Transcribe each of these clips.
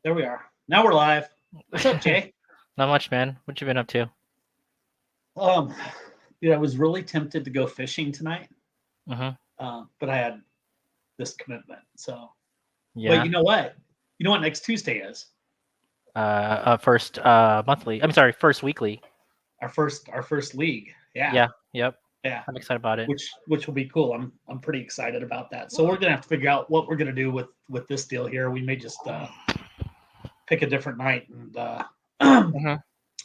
There we are. Now we're live. What's up, Jay? Not much, man. What you been up to? Um, I was really tempted to go fishing tonight, Mm-hmm. but I had this commitment. But Yeah. you know what? You know what next Tuesday is? First monthly. I'm sorry, first weekly. Our first league. Yeah, Yeah. Yep. yeah. I'm excited about it. Which will be cool. I'm pretty excited about that. So we're gonna have to figure out what we're gonna do with this deal here. We may just pick a different night and Mm-hmm.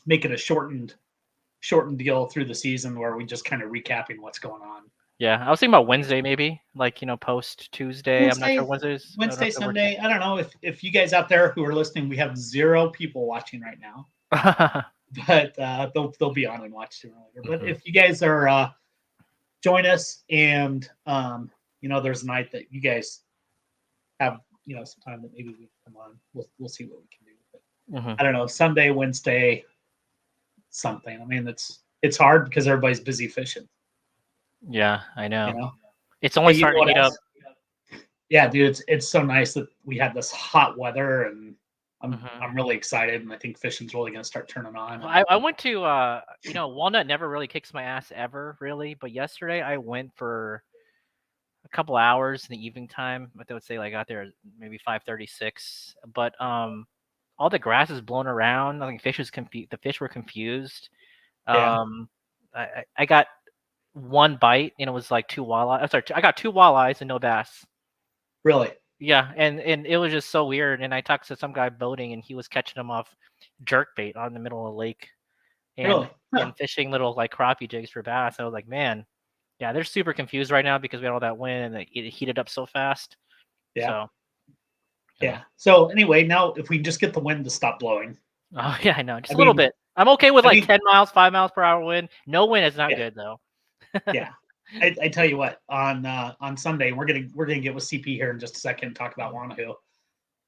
make it a shortened deal through the season where we just kind of recapping what's going on. Yeah. I was thinking about Wednesday, maybe. Like, post Tuesday. I'm not sure Wednesday, Wednesdays. I don't know Wednesday, if that works. Sunday. I don't know if you guys out there who are listening, we have 0 people watching right now, but they'll be on and watch sooner or later. But Mm-hmm. if you guys are join us and there's a night that you guys have some time that maybe we can come on, we'll see what we can do with it. Mm-hmm. I don't know, Sunday, Wednesday, something. I mean, it's hard because everybody's busy fishing. Yeah, I You know. know. It's Hey, only you know starting to what heat up. else? Yeah, dude, it's so nice that we had this hot weather, and Mm-hmm. I'm really excited, and I think fishing's really going to start turning on. Well, And I went to Walnut never really kicks my ass ever, really. But yesterday I went for a couple hours in the evening time. I would say like got there maybe 5:36. But all the grass is blown around. I think fish was confused. The fish were confused. yeah, Um, I got one bite and it was like two walleye. I'm sorry, I got two walleyes and no bass. really, Yeah, and it was just so weird. And I talked to some guy boating and he was catching them off jerk bait on the middle of the lake and really, huh. fishing little like crappie jigs for bass. I was like, man, yeah, they're super confused right now because we had all that wind and it heated up so fast. Yeah, So, yeah. So anyway, now if we can just get the wind to stop blowing, oh yeah, I know, just I a little mean, bit. I'm okay with I like mean, 10 miles, 5 miles per hour wind. No wind is not yeah, good though. yeah. I tell you what, on Sunday we're gonna get with CP here in just a second and talk about Wanahoo.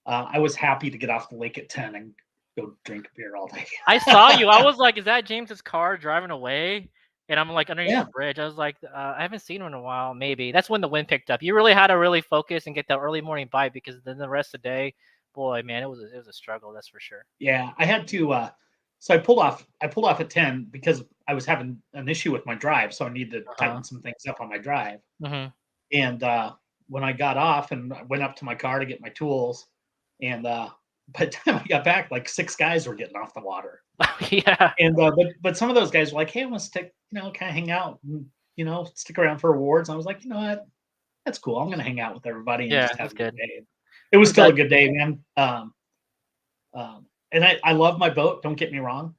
I was happy to get off the lake at 10 and go drink beer all day. I saw you. I was like, is that James's car driving away? And I'm like underneath the Yeah, bridge. I was like, I haven't seen him in a while. Maybe that's when the wind picked up. You really had to really focus and get that early morning bite because then the rest of the day, boy, man, it was a struggle. That's for sure. yeah. I had to. So I pulled off at 10 because I was having an issue with my drive, so I needed to Uh huh. tighten some things up on my drive. Hmm. And when I got off and I went up to my car to get my tools, and by the time I got back, like 6 guys were getting off the water. Yeah. And but some of those guys were like, "Hey, I want to stick, kind of hang out, and, stick around for awards." And I was like, you know what, that's cool. I'm gonna hang out with everybody and Yeah, just have that's a good good. day. It was I'm still a glad. good day, man. And I love my boat. Don't get me wrong,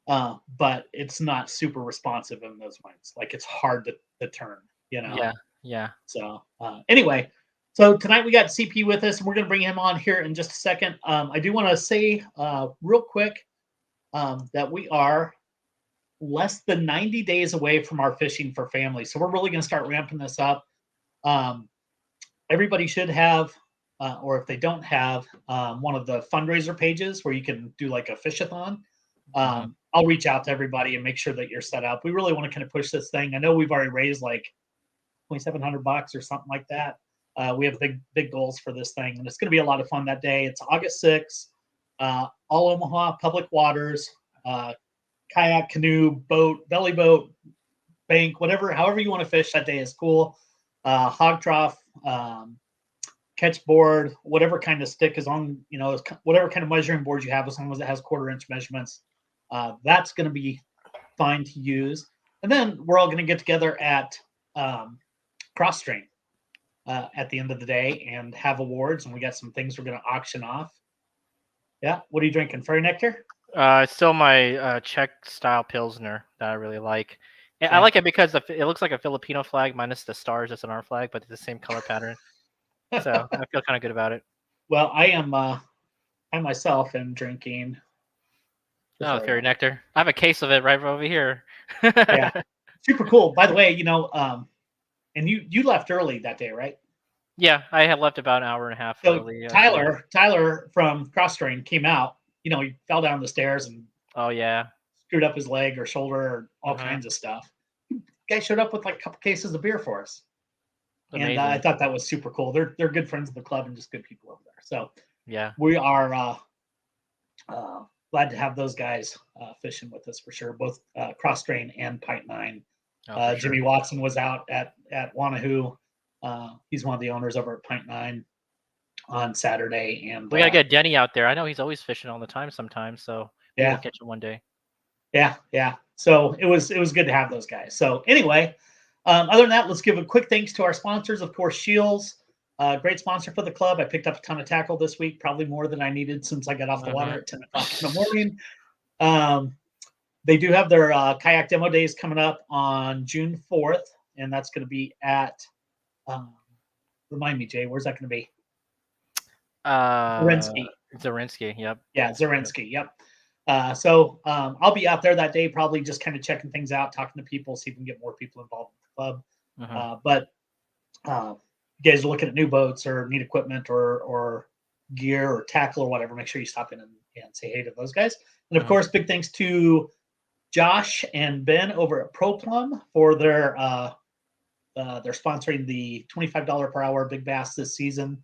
but it's not super responsive in those winds. Like it's hard to turn, you know. Yeah. Yeah. So anyway, so tonight we got CP with us, and we're going to bring him on here in just a second. I do want to say real quick that we are less than 90 days away from our fishing for family, so we're really going to start ramping this up. Um, Everybody should have, or if they don't have, one of the fundraiser pages where you can do like a fishathon. Hmm. I'll reach out to everybody and make sure that you're set up. We really want to kind of push this thing. I know we've already raised like $2,700 or something like that. We have big goals for this thing, and it's going to be a lot of fun that day. It's August 6th. All Omaha public waters, kayak, canoe, boat, belly boat, bank, whatever, however you want to fish that day is cool. Hog trough, catch board, whatever kind of stick is on, whatever kind of measuring board you have, as long as it has 1/4 inch measurements, that's going to be fine to use. And then we're all going to get together at Cross Strain at the end of the day and have awards, and we got some things we're going to auction off. Yeah, what are you drinking? Fairy nectar? It's still my Czech style pilsner that I really like. And I Yeah. like it because it looks like a Filipino flag minus the stars. It's an our flag, but it's the same color pattern. So I feel kind of good about it. Well, I myself am drinking the Oh, fairy fairy nectar. nectar. I have a case of it right over here. Yeah, super cool. By the way, and you left early that day, right? Yeah, I had left about an hour and a half So early. Today. Tyler from Cross Train came out. He fell down the stairs and Oh yeah. screwed up his leg or shoulder or all Hmm. kinds of stuff. Guy showed up with like a couple cases of beer for us, and I Amazing. thought that was super cool. They're good friends of the club and just good people over there. So Yeah. we are glad to have those guys fishing with us for sure, both cross strain and pint 9. Oh, for sure. Jimmy Watson was out at Wanahoo. He's one of the owners over at Pint 9 on Saturday, and We gotta get Denny out there. I know he's always fishing all the time sometimes, so maybe we'll catch him one day. Yeah. So it was good to have those guys. So anyway, other than that, let's give a quick thanks to our sponsors. Of course, Shields, great sponsor for the club. I picked up a ton of tackle this week, probably more than I needed since I got off the water at 10 o'clock in the morning. They do have their kayak demo days coming up on June 4th, and that's going to be at, remind me, Jay, where's that going to be? Zarinsky, yep. Yeah, Zarinsky, yep. So I'll be out there that day, probably just kind of checking things out, talking to people, see if we can get more people involved with the club. But you guys are looking at new boats or need equipment or gear or tackle or whatever, make sure you stop in and say hey to those guys. And of course, big thanks to Josh and Ben over at ProPlum for their they're sponsoring the $25 per hour Big Bass this season.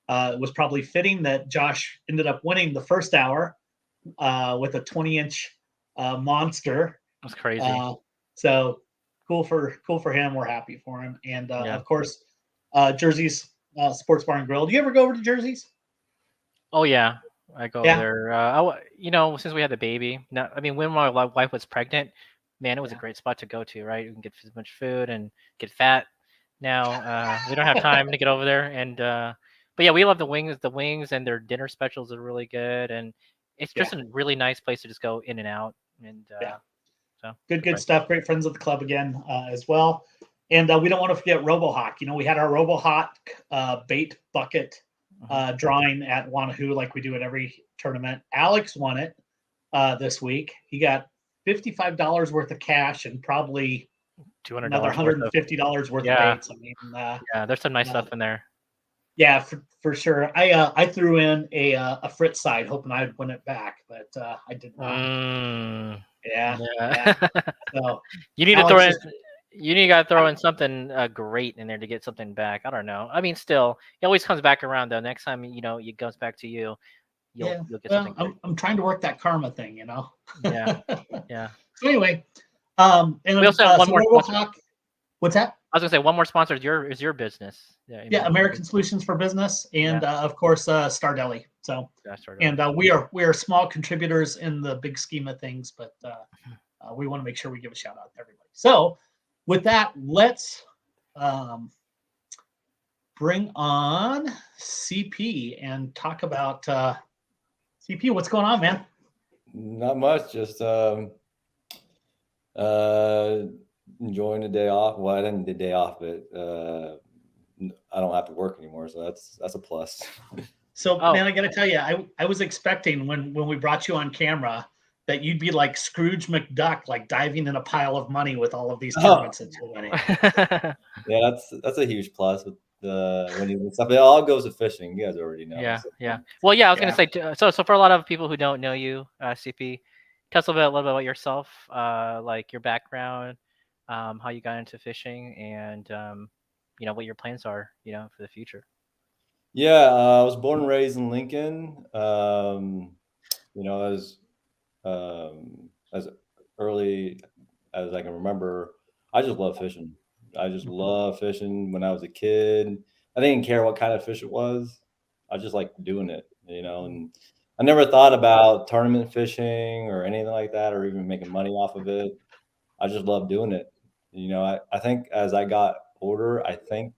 It was probably fitting that Josh ended up winning the first hour with a 20-inch monster. That's crazy. So cool for him. We're happy for him. And of course, Jersey's Sports Bar and Grill. Do you ever go over to Jersey's? Oh yeah, I go there. Since we had the baby. Now, I mean, when my wife was pregnant, man, it was a great spot to go to. Right, you can get as much food and get fat. Now we don't have time to get over there, and but yeah, we love the wings. The wings and their dinner specials are really good, and it's just a really nice place to just go in and out. And so good stuff. Great friends of the club again as well. And we don't want to forget RoboHawk. We had our RoboHawk bait bucket drawing at Wanahoo like we do at every tournament. Alex won it this week. He got $55 worth of cash and probably another $150 worth of baits. I mean, there's some nice stuff in there. Yeah, for sure. I threw in a Fritz side hoping I'd win it back, but I did not. Yeah. So you need to throw in. You need to throw in something great in there to get something back. I don't know. I mean, still, it always comes back around though. Next time it goes back to you, you'll get something. I'm trying to work that karma thing, Yeah. So anyway, and we also have one more sponsor. What's that? I was gonna say one more sponsor is your business. Yeah, American Solutions for Business, and of course Star Deli. So and we are small contributors in the big scheme of things, but we want to make sure we give a shout out to everybody. So with that, let's bring on CP and talk about CP. What's going on, man? Not much, just enjoying the day off. Well, I didn't the day off, but I don't have to work anymore, so that's a plus. So man, I gotta tell you, I was expecting when we brought you on camera that you'd be like Scrooge McDuck, like diving in a pile of money with all of these tournaments that you're winning. Yeah, that's a huge plus with the winning stuff. It all goes to fishing. You guys already know. Yeah. Well, yeah, I was gonna say. So for a lot of people who don't know you, CP, tell us a little bit about yourself, like your background, how you got into fishing, and what your plans are, for the future. Yeah, I was born and raised in Lincoln. As early as I can remember, I just love fishing. I just love fishing. When I was a kid, I didn't care what kind of fish it was. I just liked doing it, and I never thought about tournament fishing or anything like that, or even making money off of it. I just love doing it. I think as I got older, I think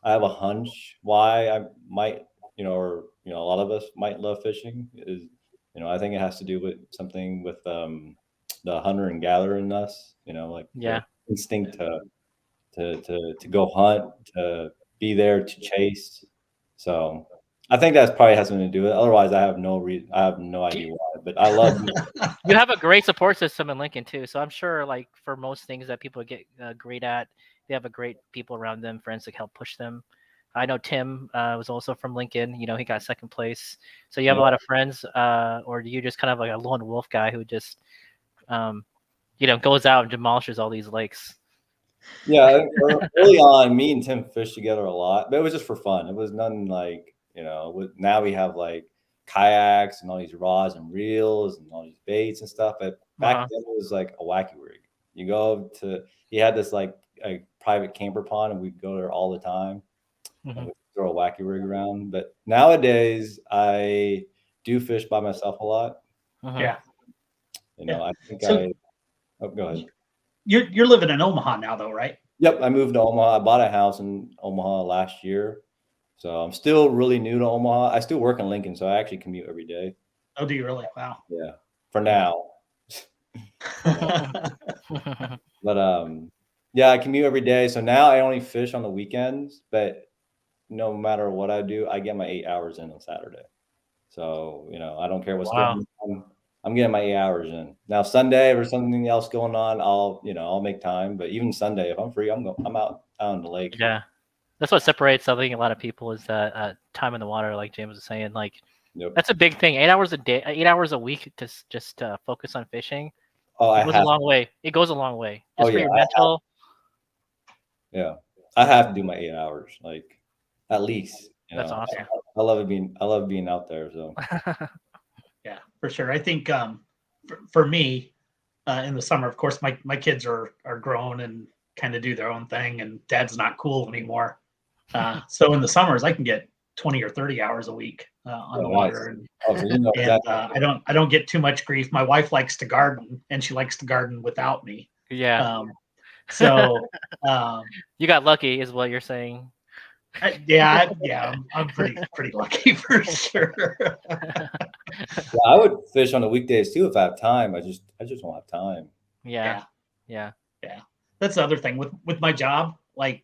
I have a hunch why I might, or a lot of us might love fishing is, I think it has to do with something with the hunter and gatherer in us, the instinct to go hunt, to be there, to chase. So I think that's probably has something to do with it. Otherwise, I have no idea why. But I love it. You have a great support system in Lincoln too, so I'm sure, like for most things that people get great at, they have a great people around them, friends that help push them. I know Tim was also from Lincoln. He got second place. So you have a lot of friends, or do you just kind of like a lone wolf guy who just, goes out and demolishes all these lakes? Yeah, early on, me and Tim fished together a lot, but it was just for fun. It was nothing like You know, now we have like kayaks and all these rods and reels and all these baits and stuff. But back then it was like a wacky rig. You go to, he had this like a private camper pond, and we'd go there all the time. And we'd throw a wacky rig around. But nowadays I do fish by myself a lot. Yeah. You know, I think go ahead. You're living in Omaha now though, right? Yep. I moved to Omaha. I bought a house in Omaha last year. So I'm still really new to Omaha. I still work in Lincoln, so I actually commute every day. Oh, do you really? Wow. Yeah. For now. But yeah, I commute every day. So now I only fish on the weekends, but no matter what I do, I get my 8 hours in on Saturday. So, you know, I don't care what's going on. I'm getting my 8 hours in. Now Sunday, if there's something else going on, I'll make time. But even Sunday, if I'm free, I'm out on the lake. Yeah. That's what separates, I think, a lot of people is that time in the water, like James was saying. Like, that's a big thing. 8 hours a day, 8 hours a week to just focus on fishing. Oh, it goes a long way. It goes a long way. Just for your mental. I have to do my 8 hours, like at least. That's awesome. I love being out there. So yeah, for sure. I think for me, in the summer, of course, my kids are grown and kind of do their own thing, and dad's not cool anymore. So in the summers, I can get 20 or 30 hours a week on the water, and I don't get too much grief. My wife likes to garden, and she likes to garden without me. Yeah. So you got lucky, is what you're saying. I'm pretty lucky for sure. I would fish on the weekdays too if I have time. I just don't have time. Yeah. That's the other thing with my job. Like,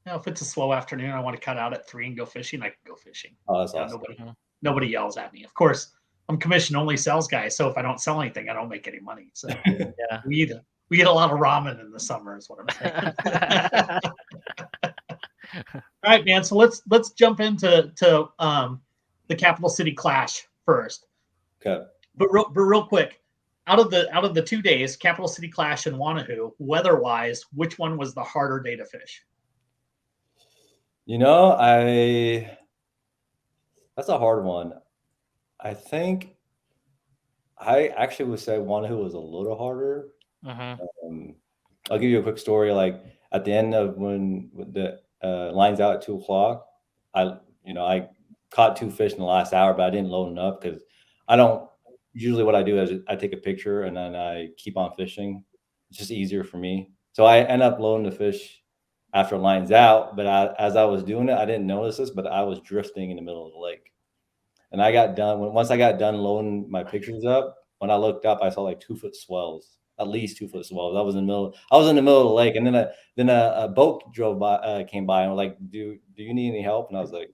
you know, if it's a slow afternoon, I want to cut out at 3 and go fishing, I can go fishing. Oh, that's awesome. Nobody yells at me. Of course, I'm commission only sales guy, so if I don't sell anything, I don't make any money. So we eat a lot of ramen in the summer, is what I'm saying. All right, man. So let's jump into the Capital City Clash first. Okay. But real quick, out of the 2 days, Capital City Clash and Wanahoo, weather-wise, which one was the harder day to fish? You know, that's a hard one. I think I actually would say Wanahoo was a little harder. I'll give you a quick story. Like at the end of when the line's out at 2:00, I caught 2 fish in the last hour, but I didn't load them up because I don't. Usually, what I do is I take a picture and then I keep on fishing. It's just easier for me. So I end up loading the fish after line's out. But as I was doing it, I didn't notice this, but I was drifting in the middle of the lake. And I got done once I got done loading my pictures up. When I looked up, I saw like 2-foot swells, at least 2-foot swells. I was in the middle of the lake, and then a boat came by and was like, "Do you need any help?" And I was like,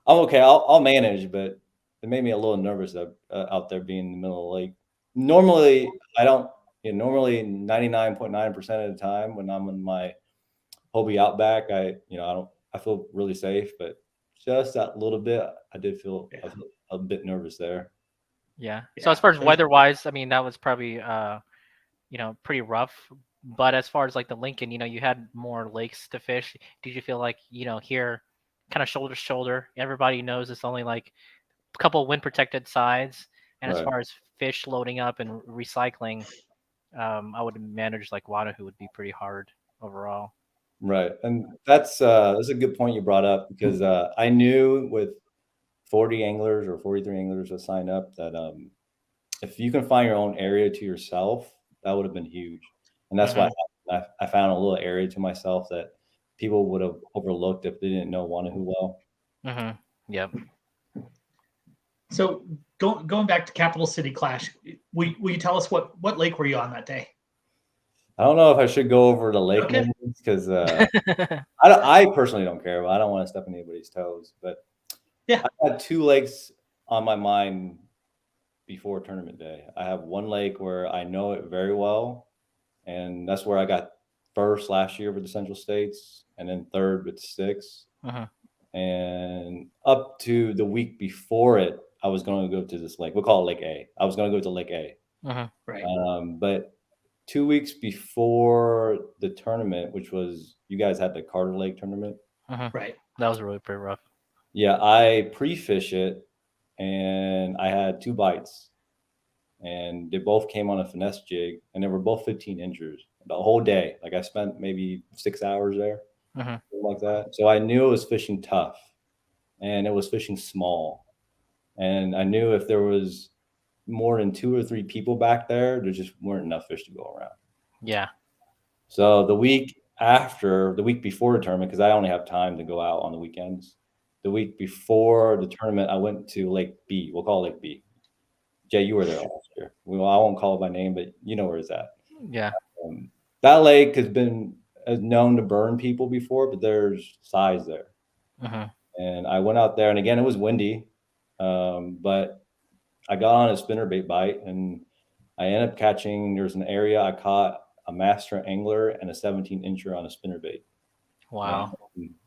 "I'm okay. I'll manage." But it made me a little nervous out there being in the middle of the lake. Normally, I don't. Normally 99.9% of the time when I'm in my Hobie Outback, I feel really safe, but just that little bit, I did feel a bit nervous there. Yeah. So as far as weather-wise, I mean, that was probably pretty rough. But as far as like the Lincoln, you had more lakes to fish. Did you feel like here, kind of shoulder to shoulder? Everybody knows it's only like a couple of wind-protected sides, and as far as fish loading up and recycling, I would manage like Wanahoo would be pretty hard overall. Right, and that's a good point you brought up because I knew with 40 anglers or 43 anglers that signed up that if you can find your own area to yourself, that would have been huge. And that's why I found a little area to myself that people would have overlooked if they didn't know Wanahoo well. Yep. So going back to Capital City Clash, will you tell us what lake were you on that day? I don't know if I should go over the lake names because I personally don't care, but I don't want to step on anybody's toes. But I had 2 lakes on my mind before tournament day. I have one lake where I know it very well, and that's where I got first last year with the Central States, and then third with the Sticks. And up to the week before it, I was going to go to this lake. We'll call it Lake A. I was going to go to Lake A. Right. But 2 weeks before the tournament, which was you guys had the Carter Lake tournament. Right. That was really pretty rough. Yeah, I pre-fish it, and I had 2 bites, and they both came on a finesse jig, and they were both 15 inches the whole day. Like I spent maybe 6 hours there, Mm-hmm. something like that. So I knew it was fishing tough, and it was fishing small, and I knew if there was more than 2 or 3 people back there just weren't enough fish to go around. Yeah. So the week before the tournament, because I only have time to go out on the weekends, the week before the tournament, I went to Lake B. We'll call it Lake B. Jay, you were there last year. Well, I won't call it by name, but you know where it's at. Yeah. That lake has been known to burn people before, but there's size there. Mm-hmm. And I went out there, and again, it was windy, but I got on a spinnerbait bite, and I ended up catching. There's an area I caught a master angler and a 17-incher on a spinnerbait. Wow.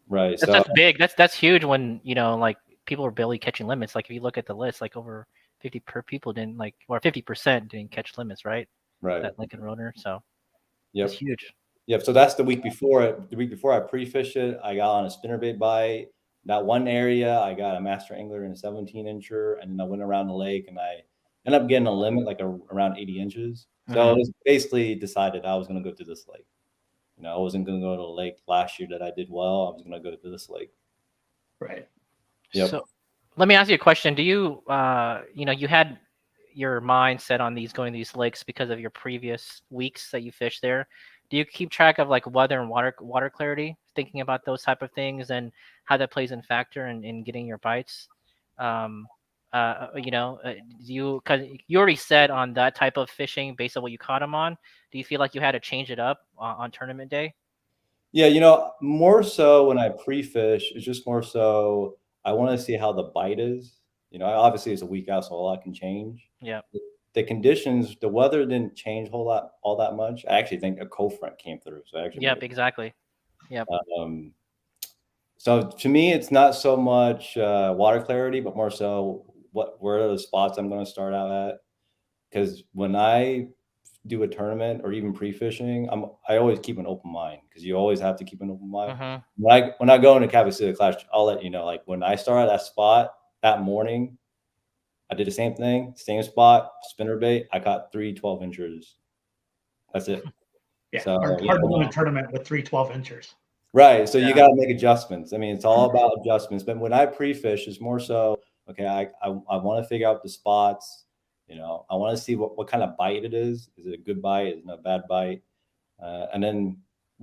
Right. That's big. That's huge when, like people are barely catching limits. Like if you look at the list, like over 50 per people didn't or 50% didn't catch limits, right? Right. That Lincoln Rotor. So Yep. it's huge. Yep. So that's the week before. The week before I pre-fished it, I got on a spinnerbait bite. That one area, I got a master angler and a 17-incher, and then I went around the lake, and I ended up getting a limit around 80 inches. So it was basically decided I was going to go to this lake. I wasn't going to go to the lake last year that I did well. I was going to go to this lake. Right. Yep. So let me ask you a question. Do you, you had your mind set on going to these lakes because of your previous weeks that you fished there. Do you keep track of like weather and water clarity, thinking about those type of things and how that plays in factor in getting your bites? Do you, because you already said on that type of fishing based on what you caught them on, do you feel like you had to change it up on tournament day? Yeah, more so when I pre-fish, it's just more so I want to see how the bite is. Obviously it's a week out, so a lot can change. Yeah. The conditions, the weather didn't change all that much. I actually think a cold front came through. So actually, Yep, exactly. Yep. So to me, it's not so much water clarity, but more so where are the spots I'm going to start out at. Because when I do a tournament or even pre-fishing, I always keep an open mind, because you always have to keep an open mind. Mm-hmm. When I go into Cavite City Clash, I'll let you know. Like when I started that spot that morning, I did the same thing, same spot, spinnerbait. I caught 3 12-inchers. That's it. Yeah, So, hard to win a tournament with 3 12-inchers. Right. So you got to make adjustments. I mean, it's all about adjustments. But when I pre-fish, it's more so, okay, I want to figure out the spots. I want to see what kind of bite it is. Is it a good bite? Is it a bad bite? And then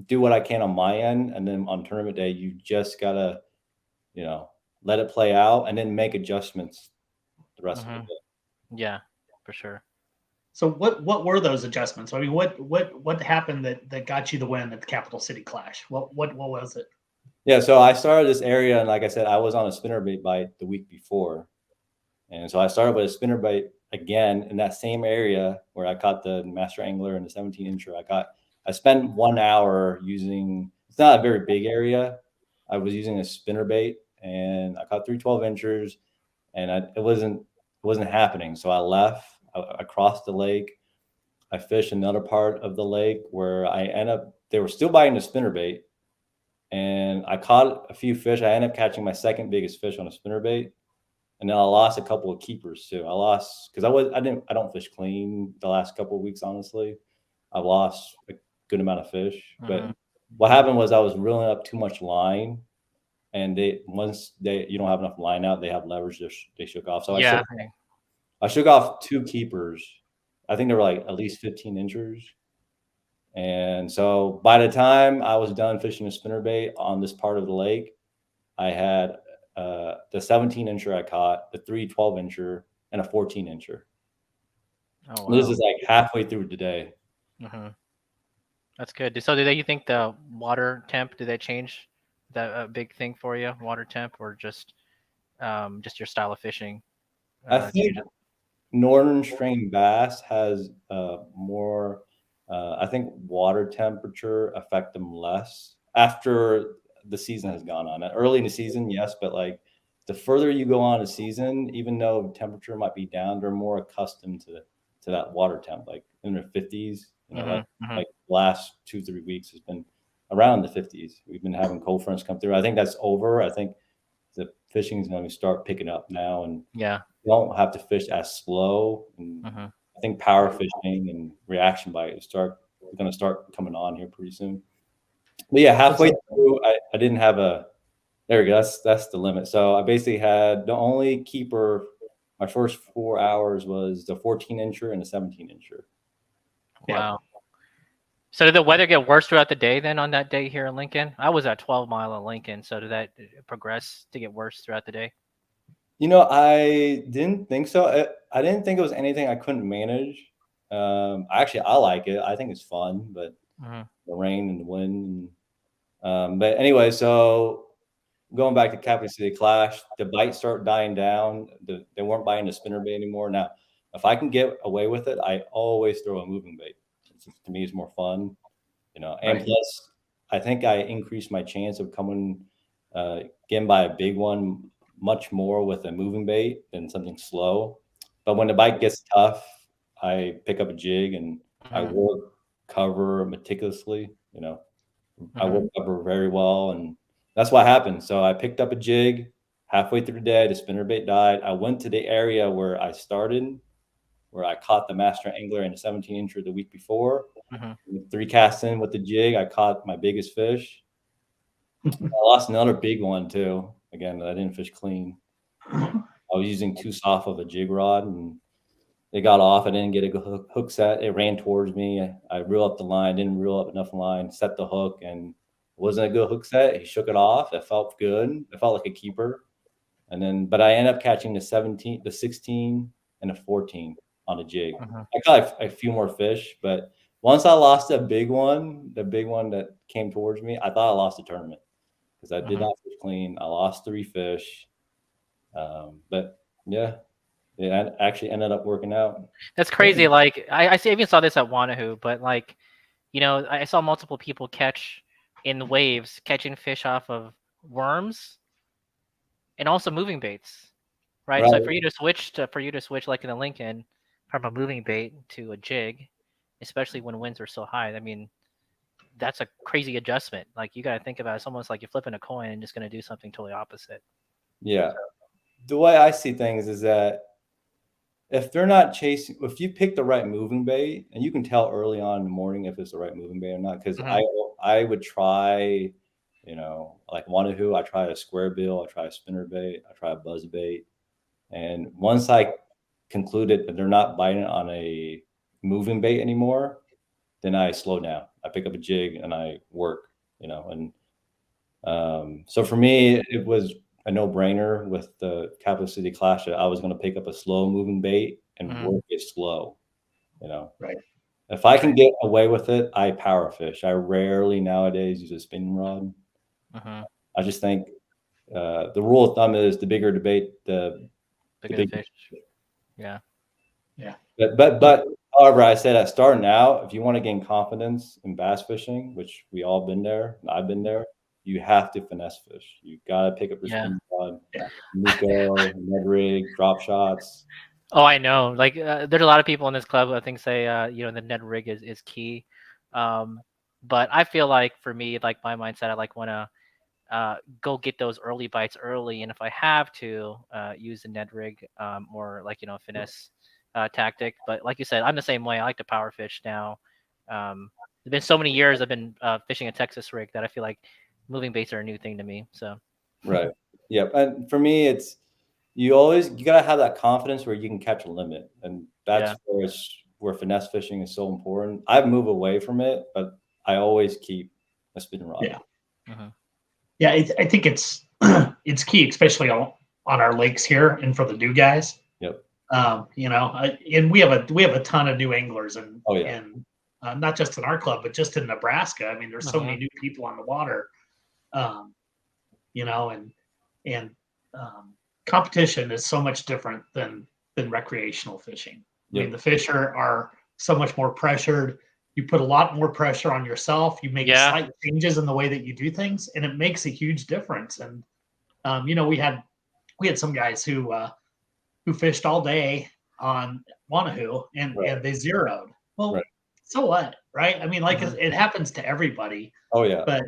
do what I can on my end. And then on tournament day, you just got to, let it play out and then make adjustments the rest of the day. Yeah, for sure. So what were those adjustments? I mean, what happened that got you the win at the Capital City Clash? What was it? Yeah, so I started this area, and like I said, I was on a spinnerbait bite the week before. And so I started with a spinnerbait again in that same area where I caught the master angler and the 17-incher. I spent 1 hour using, it's not a very big area. I was using a spinnerbait, and I caught 3 12-inchers, and it wasn't happening. So I left. I crossed the lake. I fished another part of the lake where they were still biting the spinnerbait, and I caught a few fish. I ended up catching my second biggest fish on a spinnerbait. And then I lost a couple of keepers too. I lost because I don't fish clean the last couple of weeks, honestly. I lost a good amount of fish. But what happened was I was reeling up too much line, and once you don't have enough line out, they have levers they shook off. So I shook off 2 keepers. I think they were like at least 15 inches. And so by the time I was done fishing a spinnerbait on this part of the lake, I had the 17-incher I caught, the 3 12-incher, and a 14-incher. Oh, wow. This is like halfway through the day. That's good. So do you think the water temp, did they change that big thing for you, water temp, or just your style of fishing? I think northern strain bass has more, I think water temperature affect them less after the season has gone on. Early in the season, yes, but like the further you go on a season, even though temperature might be down, they're more accustomed to that water temp, like in their 50s. Like the last 2-3 weeks has been around the 50s. We've been having cold fronts come through. I think that's over. I think the fishing is going to start picking up now, and Yeah. you don't have to fish as slow. And I think power fishing and reaction bite is going to start coming on here pretty soon. But yeah, halfway through, I didn't have a. There we go. That's the limit. So I basically had the only keeper. My first 4 hours was the 14-incher and the 17-incher. Wow. So did the weather get worse throughout the day then on that day here in Lincoln? I was at 12 Mile in Lincoln. So did that progress to get worse throughout the day? I didn't think so. I didn't think it was anything I couldn't manage. I like it. I think it's fun, but the rain and the wind. But anyway, so going back to Capital City Clash, the bites start dying down. They weren't biting the spinnerbait anymore. Now, if I can get away with it, I always throw a moving bait. To me, it's more fun, And plus, I think I increased my chance of getting by a big one much more with a moving bait than something slow. But when the bite gets tough, I pick up a jig and I work cover meticulously. I work cover very well, and that's what happened. So I picked up a jig halfway through the day. The spinnerbait died. I went to the area where I started, where I caught the master angler in a 17-incher the week before. 3 casts in with the jig, I caught my biggest fish. I lost another big one too. Again, I didn't fish clean. I was using too soft of a jig rod, and it got off. I didn't get a good hook set. It ran towards me. I reeled up the line, didn't reel up enough line, set the hook, and it wasn't a good hook set. He shook it off. It felt good. It felt like a keeper. But I ended up catching the 17, the 16, and the 14 on a jig. I caught a few more fish, but once I lost the big one that came towards me, I thought I lost the tournament because I did not fish clean. I lost 3 fish. But yeah, it actually ended up working out. That's crazy. Like I even saw this at Wanahoo, but I saw multiple people catch in waves, catching fish off of worms and also moving baits, right? So for you to switch like in the Lincoln from a moving bait to a jig, especially when winds are so high, I mean, that's a crazy adjustment. Like you got to think about it. It's almost like you're flipping a coin and just going to do something totally opposite. Yeah. The way I see things is that if they're not chasing, if you pick the right moving bait, and you can tell early on in the morning if it's the right moving bait or not, because I would try, like Wanahoo, I try a square bill, I try a spinner bait, I try a buzz bait. And once I concluded that they're not biting on a moving bait anymore, then I slow down. I pick up a jig and I work, so for me, it was a no-brainer with the Capital City Clash. I was going to pick up a slow moving bait and work it slow, Right. If I can get away with it, I power fish. I rarely nowadays use a spinning rod. I just think the rule of thumb is the bigger the bait, the bigger the fish. Yeah. But however, I said at starting out, if you want to gain confidence in bass fishing, which we all been there, and I've been there, you have to finesse fish. You gotta pick up your spinning rod, Nico, Ned rig, drop shots. Oh, I know. Like there's a lot of people in this club who I think say the Ned rig is key. But I feel like for me, like my mindset, I want to go get those early bites early, and if I have to use the Ned rig or finesse tactic. But like you said, I'm the same way. I like to power fish now. It's been so many years I've been fishing a Texas rig that I feel like moving baits are a new thing to me. So right. Yeah. And for me, it's you gotta have that confidence where you can catch a limit. And that's where finesse fishing is so important. I've moved away from it, but I always keep a spinning rod. Yeah. Yeah, I think it's it's key, especially on our lakes here and for the new guys. Yep. And we have a ton of new anglers, and not just in our club, but just in Nebraska. I mean, there's so many new people on the water, and competition is so much different than recreational fishing. I mean, the fish are so much more pressured. You put a lot more pressure on yourself. You make slight changes in the way that you do things, and it makes a huge difference. And we had some guys who fished all day on Wanahoo and they zeroed. Well, so what, right? I mean, it happens to everybody. Oh yeah. But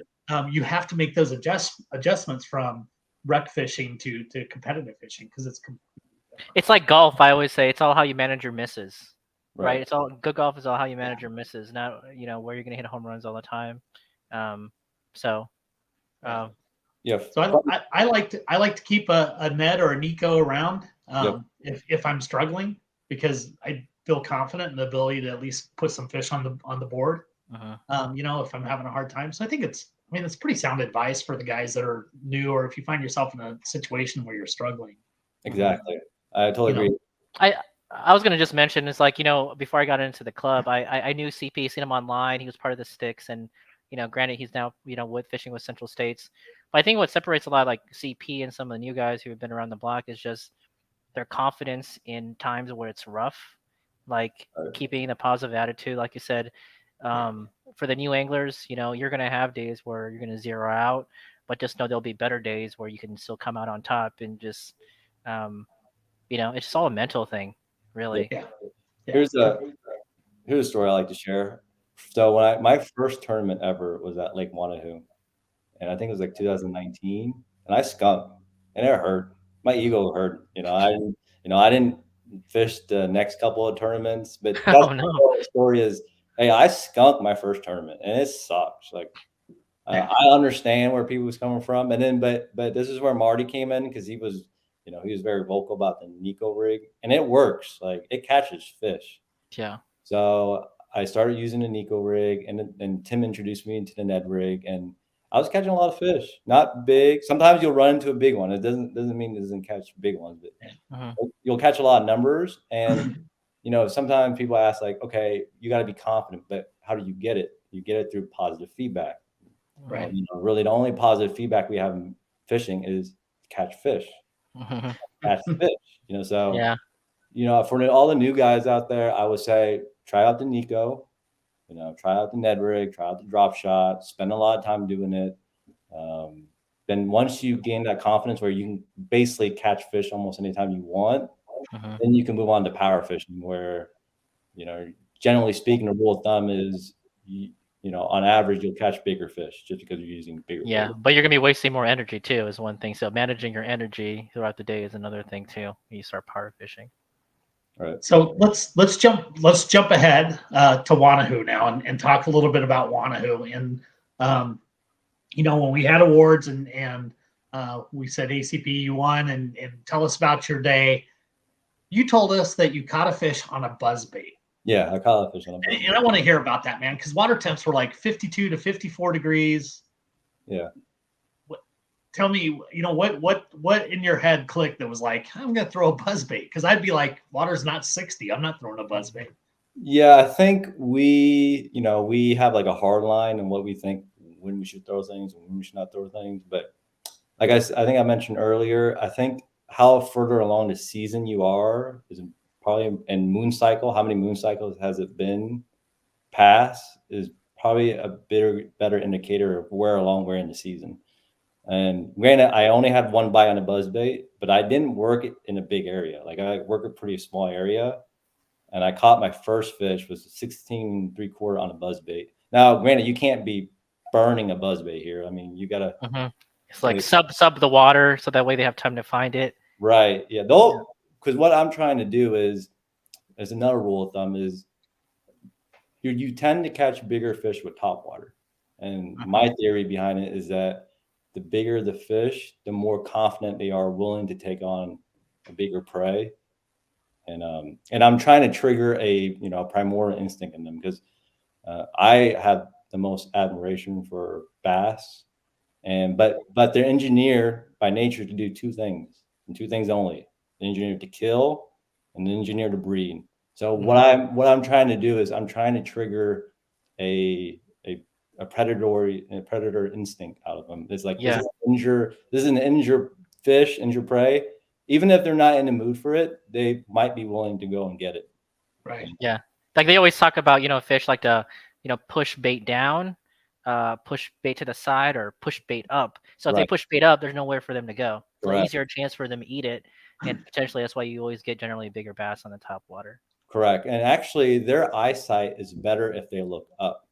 you have to make those adjustments from rec fishing to competitive fishing because It's like golf. I always say it's all how you manage your misses, right? Right. It's all good golf is all how you manage your misses, not where you're gonna hit home runs all the time. So um, Yeah. So I like to keep a Ned or a Nico around Yep. if I'm struggling because I feel confident in the ability to at least put some fish on the board. If I'm having a hard time. So I think it's pretty sound advice for the guys that are new, or if you find yourself in a situation where you're struggling. Exactly. I totally agree. I was gonna just mention it's like before I got into the club, I knew CP, seen him online. He was part of the Sticks, and granted he's now with fishing with Central States. But I think what separates a lot like CP and some of the new guys who have been around the block is just their confidence in times where it's rough, like keeping the positive attitude, like you said. For the new anglers, you're gonna have days where you're gonna zero out, but just know there'll be better days where you can still come out on top and just it's just all a mental thing, really. Yeah. Here's a story I like to share. So when my first tournament ever was at Lake Wanahoo, and I think it was like 2019, and I skunked, and it hurt. My ego hurt. I didn't fish the next couple of tournaments, but that's Oh no. the story is, hey, I skunked my first tournament, and it sucks. Like I understand where people was coming from, and then but this is where Marty came in because he was very vocal about the Nico rig, and it works. Like it catches fish. Yeah. So I started using the Nico rig, and Tim introduced me into the Ned rig, and I was catching a lot of fish. Not big. Sometimes you'll run into a big one. It doesn't mean it doesn't catch big ones, but you'll catch a lot of numbers. And sometimes people ask like, okay, you got to be confident, but how do you get it? You get it through positive feedback. Right. Really, the only positive feedback we have in fishing is catch fish. Catch fish. So yeah. for all the new guys out there, I would say try out the Nico, try out the Ned rig, try out the drop shot, spend a lot of time doing it. Then once you gain that confidence where you can basically catch fish almost anytime you want, then you can move on to power fishing where, generally speaking, the rule of thumb is, on average, you'll catch bigger fish just because you're using bigger. Yeah, but you're gonna be wasting more energy too is one thing. So managing your energy throughout the day is another thing too. When you start power fishing. Right. So let's jump ahead to Wanahoo now and talk a little bit about Wanahoo. And when we had awards and we said ACP you won and tell us about your day. You told us that you caught a fish on a buzzbait. Yeah, I caught a fish on a buzzbait. And I want to hear about that, man, because water temps were like 52 to 54 degrees. Yeah. Tell me, what in your head clicked that was like, I'm going to throw a buzzbait? Because I'd be like, water's not 60. I'm not throwing a buzzbait. Yeah, I think we have like a hard line and what we think when we should throw things and when we should not throw things. But like I think I mentioned earlier, I think how further along the season you are is probably in moon cycle. How many moon cycles has it been past is probably a better indicator of where along we're in the season. And granted, I only had one bite on a buzzbait, but I didn't work it in a big area. Like I work a pretty small area, and I caught my first fish was 16 3/4 on a buzzbait. Now, granted, you can't be burning a buzzbait here. I mean, you gotta. It's like sub the water so that way they have time to find it. Right. Yeah. Because what I'm trying to do is, as another rule of thumb is, you tend to catch bigger fish with top water, and my theory behind it is that the bigger the fish, the more confident they are willing to take on a bigger prey. And I'm trying to trigger a primordial instinct in them because I have the most admiration for bass, but they're engineered by nature to do two things and two things only: they're engineered to kill and they're engineered to breed. So what I'm trying to do is I'm trying to trigger a predator instinct out of them. It's like this is an injure fish, injure prey. Even if they're not in the mood for it, they might be willing to go and get it. Right. Yeah. Like they always talk about, fish like to, push bait down, push bait to the side, or push bait up. So if they push bait up, there's nowhere for them to go. It's an easier chance for them to eat it. And potentially that's why you always get generally bigger bass on the top water. Correct. And actually their eyesight is better if they look up.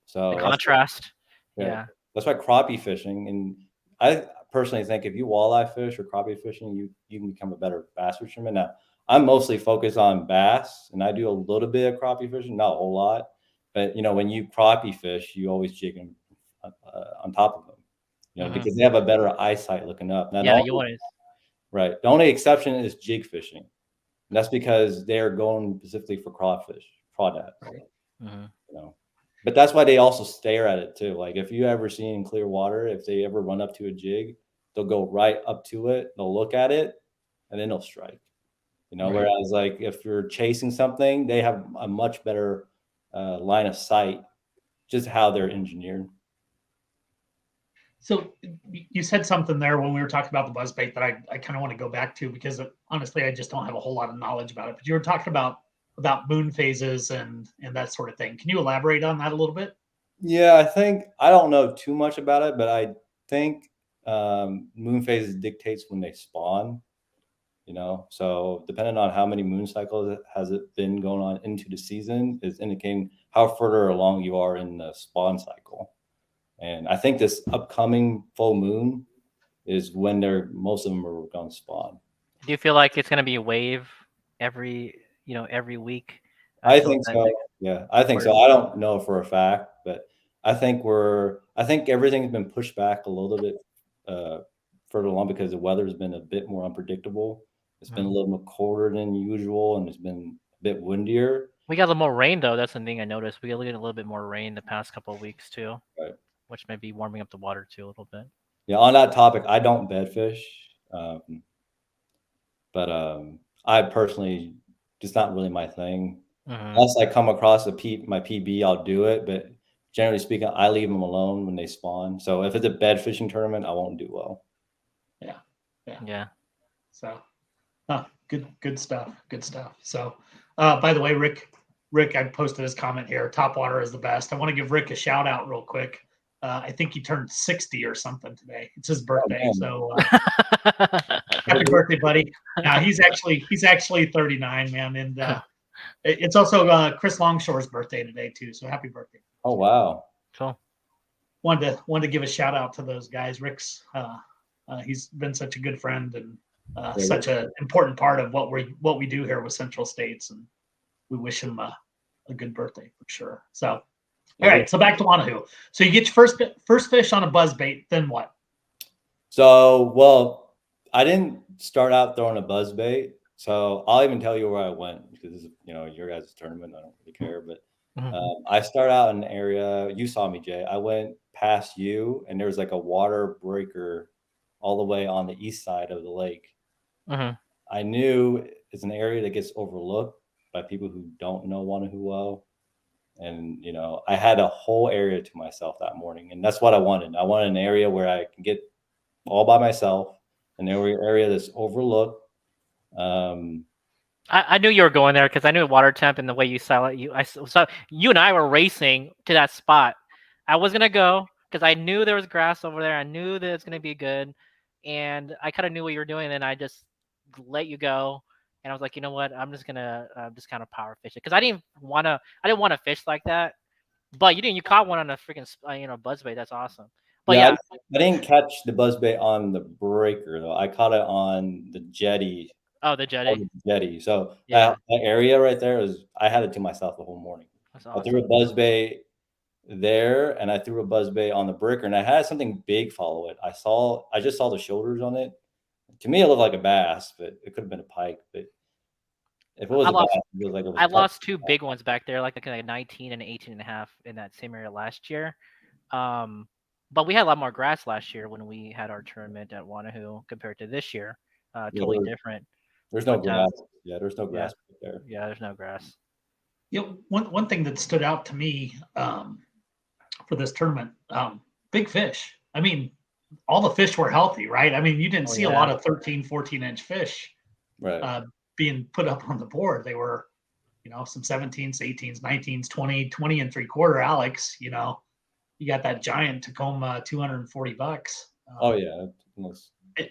So the contrast. Yeah. That's why crappie fishing, and personally think if you walleye fish or crappie fishing, you can become a better bass fisherman. Now, I'm mostly focused on bass, and I do a little bit of crappie fishing, not a whole lot. But when you crappie fish, you always jig them on top of them, because they have a better eyesight looking up. Now, Yeah, you want to. Right. The only exception is jig fishing. And that's because they're going specifically for crawfish, crawdads. Right. But that's why they also stare at it too. Like if you ever see in clear water, if they ever run up to a jig, they'll go right up to it, they'll look at it, and then they'll strike. Right. Whereas like if you're chasing something, they have a much better line of sight, just how they're engineered. So you said something there when we were talking about the buzzbait that I kind of want to go back to, because honestly, I just don't have a whole lot of knowledge about it. But you were talking about moon phases and that sort of thing. Can you elaborate on that a little bit? Yeah, I don't know too much about it, but I think moon phases dictates when they spawn. So depending on how many moon cycles has it been going on into the season is indicating how further along you are in the spawn cycle. And I think this upcoming full moon is when most of them are going to spawn. Do you feel like it's going to be a wave every week? I think so. Yeah, I think so. I don't know for a fact, but I think everything's been pushed back a little bit further along because the weather has been a bit more unpredictable. It's been a little more colder than usual, and it's been a bit windier. We got a little more rain though. That's the thing I noticed. We got a little bit more rain the past couple of weeks too. Right. Which may be warming up the water too a little bit. Yeah, on that topic, I don't bed fish, but I personally, just not really my thing. Unless I come across my PB, I'll do it. But generally speaking, I leave them alone when they spawn. So if it's a bed fishing tournament, I won't do well. Yeah. So, good stuff. Good stuff. So, by the way, Rick, I posted his comment here. Topwater is the best. I want to give Rick a shout out real quick. I think he turned 60 or something today. It's his birthday. So happy birthday, buddy. He's actually 39, man. And it's also Chris Longshore's birthday today too. So happy birthday. Oh, wow. Cool. Wanted to give a shout out to those guys. Rick's he's been such a good friend and such an important part of what we do here with Central States, and we wish him a good birthday for sure. So, all right, so back to Wanahoo. So you get your first fish on a buzzbait, then what? So, well, I didn't start out throwing a buzzbait, so I'll even tell you where I went because this is your guys' tournament. I don't really care, but I start out in an area. You saw me, Jay. I went past you, and there was like a water breaker all the way on the east side of the lake. I knew it's an area that gets overlooked by people who don't know Wanahoo well. And, I had a whole area to myself that morning, and that's what I wanted. I wanted an area where I can get all by myself, an area that's overlooked. I knew you were going there because I knew water temp and the way you saw it. So you and I were racing to that spot. I was going to go because I knew there was grass over there. I knew that it's going to be good. And I kind of knew what you were doing. And I just let you go. And I was like, you know what? I'm just going to just kind of power fish it. Because I didn't want to fish like that. But you caught one on a freaking, buzzbait. That's awesome. But yeah. I didn't catch the buzzbait on the breaker, though. I caught it on the jetty. Oh, the jetty. So that area right there I had it to myself the whole morning. That's awesome. I threw a buzzbait there, and I threw a buzzbait on the breaker, and I had something big follow it. I just saw the shoulders on it. To me, it looked like a bass, but it could have been a pike. But if it was bass, it was like I lost two big ones back there, like a 19 and an 18 and a half in that same area last year. But we had a lot more grass last year when we had our tournament at Wanahoo compared to this year. Totally different. There's no grass. There's no grass there. Yeah, there's no grass. One thing that stood out to me for this tournament, big fish. I mean, all the fish were healthy, right? I mean, you didn't see a lot of 13, 14-inch fish being put up on the board. They were, some 17s, 18s, 19s, 20 and 3/4 Alex, you got that giant Tacoma $240. Oh yeah.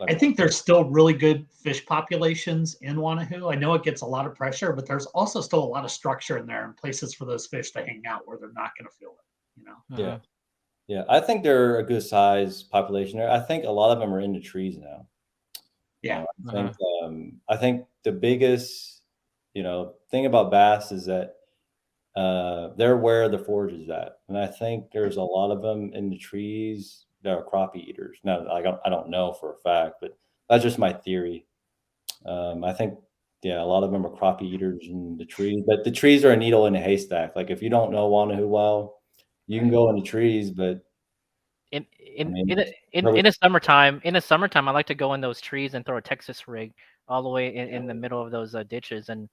I think there's still really good fish populations in Wanahoo. I know it gets a lot of pressure, but there's also still a lot of structure in there and places for those fish to hang out where they're not going to feel it, Yeah. Yeah, I think they're a good size population there. I think a lot of them are in the trees now. Yeah. I think the biggest, thing about bass is that they're where the forage is at, and I think there's a lot of them in the trees that are crappie eaters. Now, I don't know for a fact, but that's just my theory. I think, yeah, a lot of them are crappie eaters in the trees, but the trees are a needle in a haystack. Like if you don't know Wanahoo well, you can go in the trees, but In I in mean, in a, really, in the summertime, I like to go in those trees and throw a Texas rig all the way in the middle of those ditches, and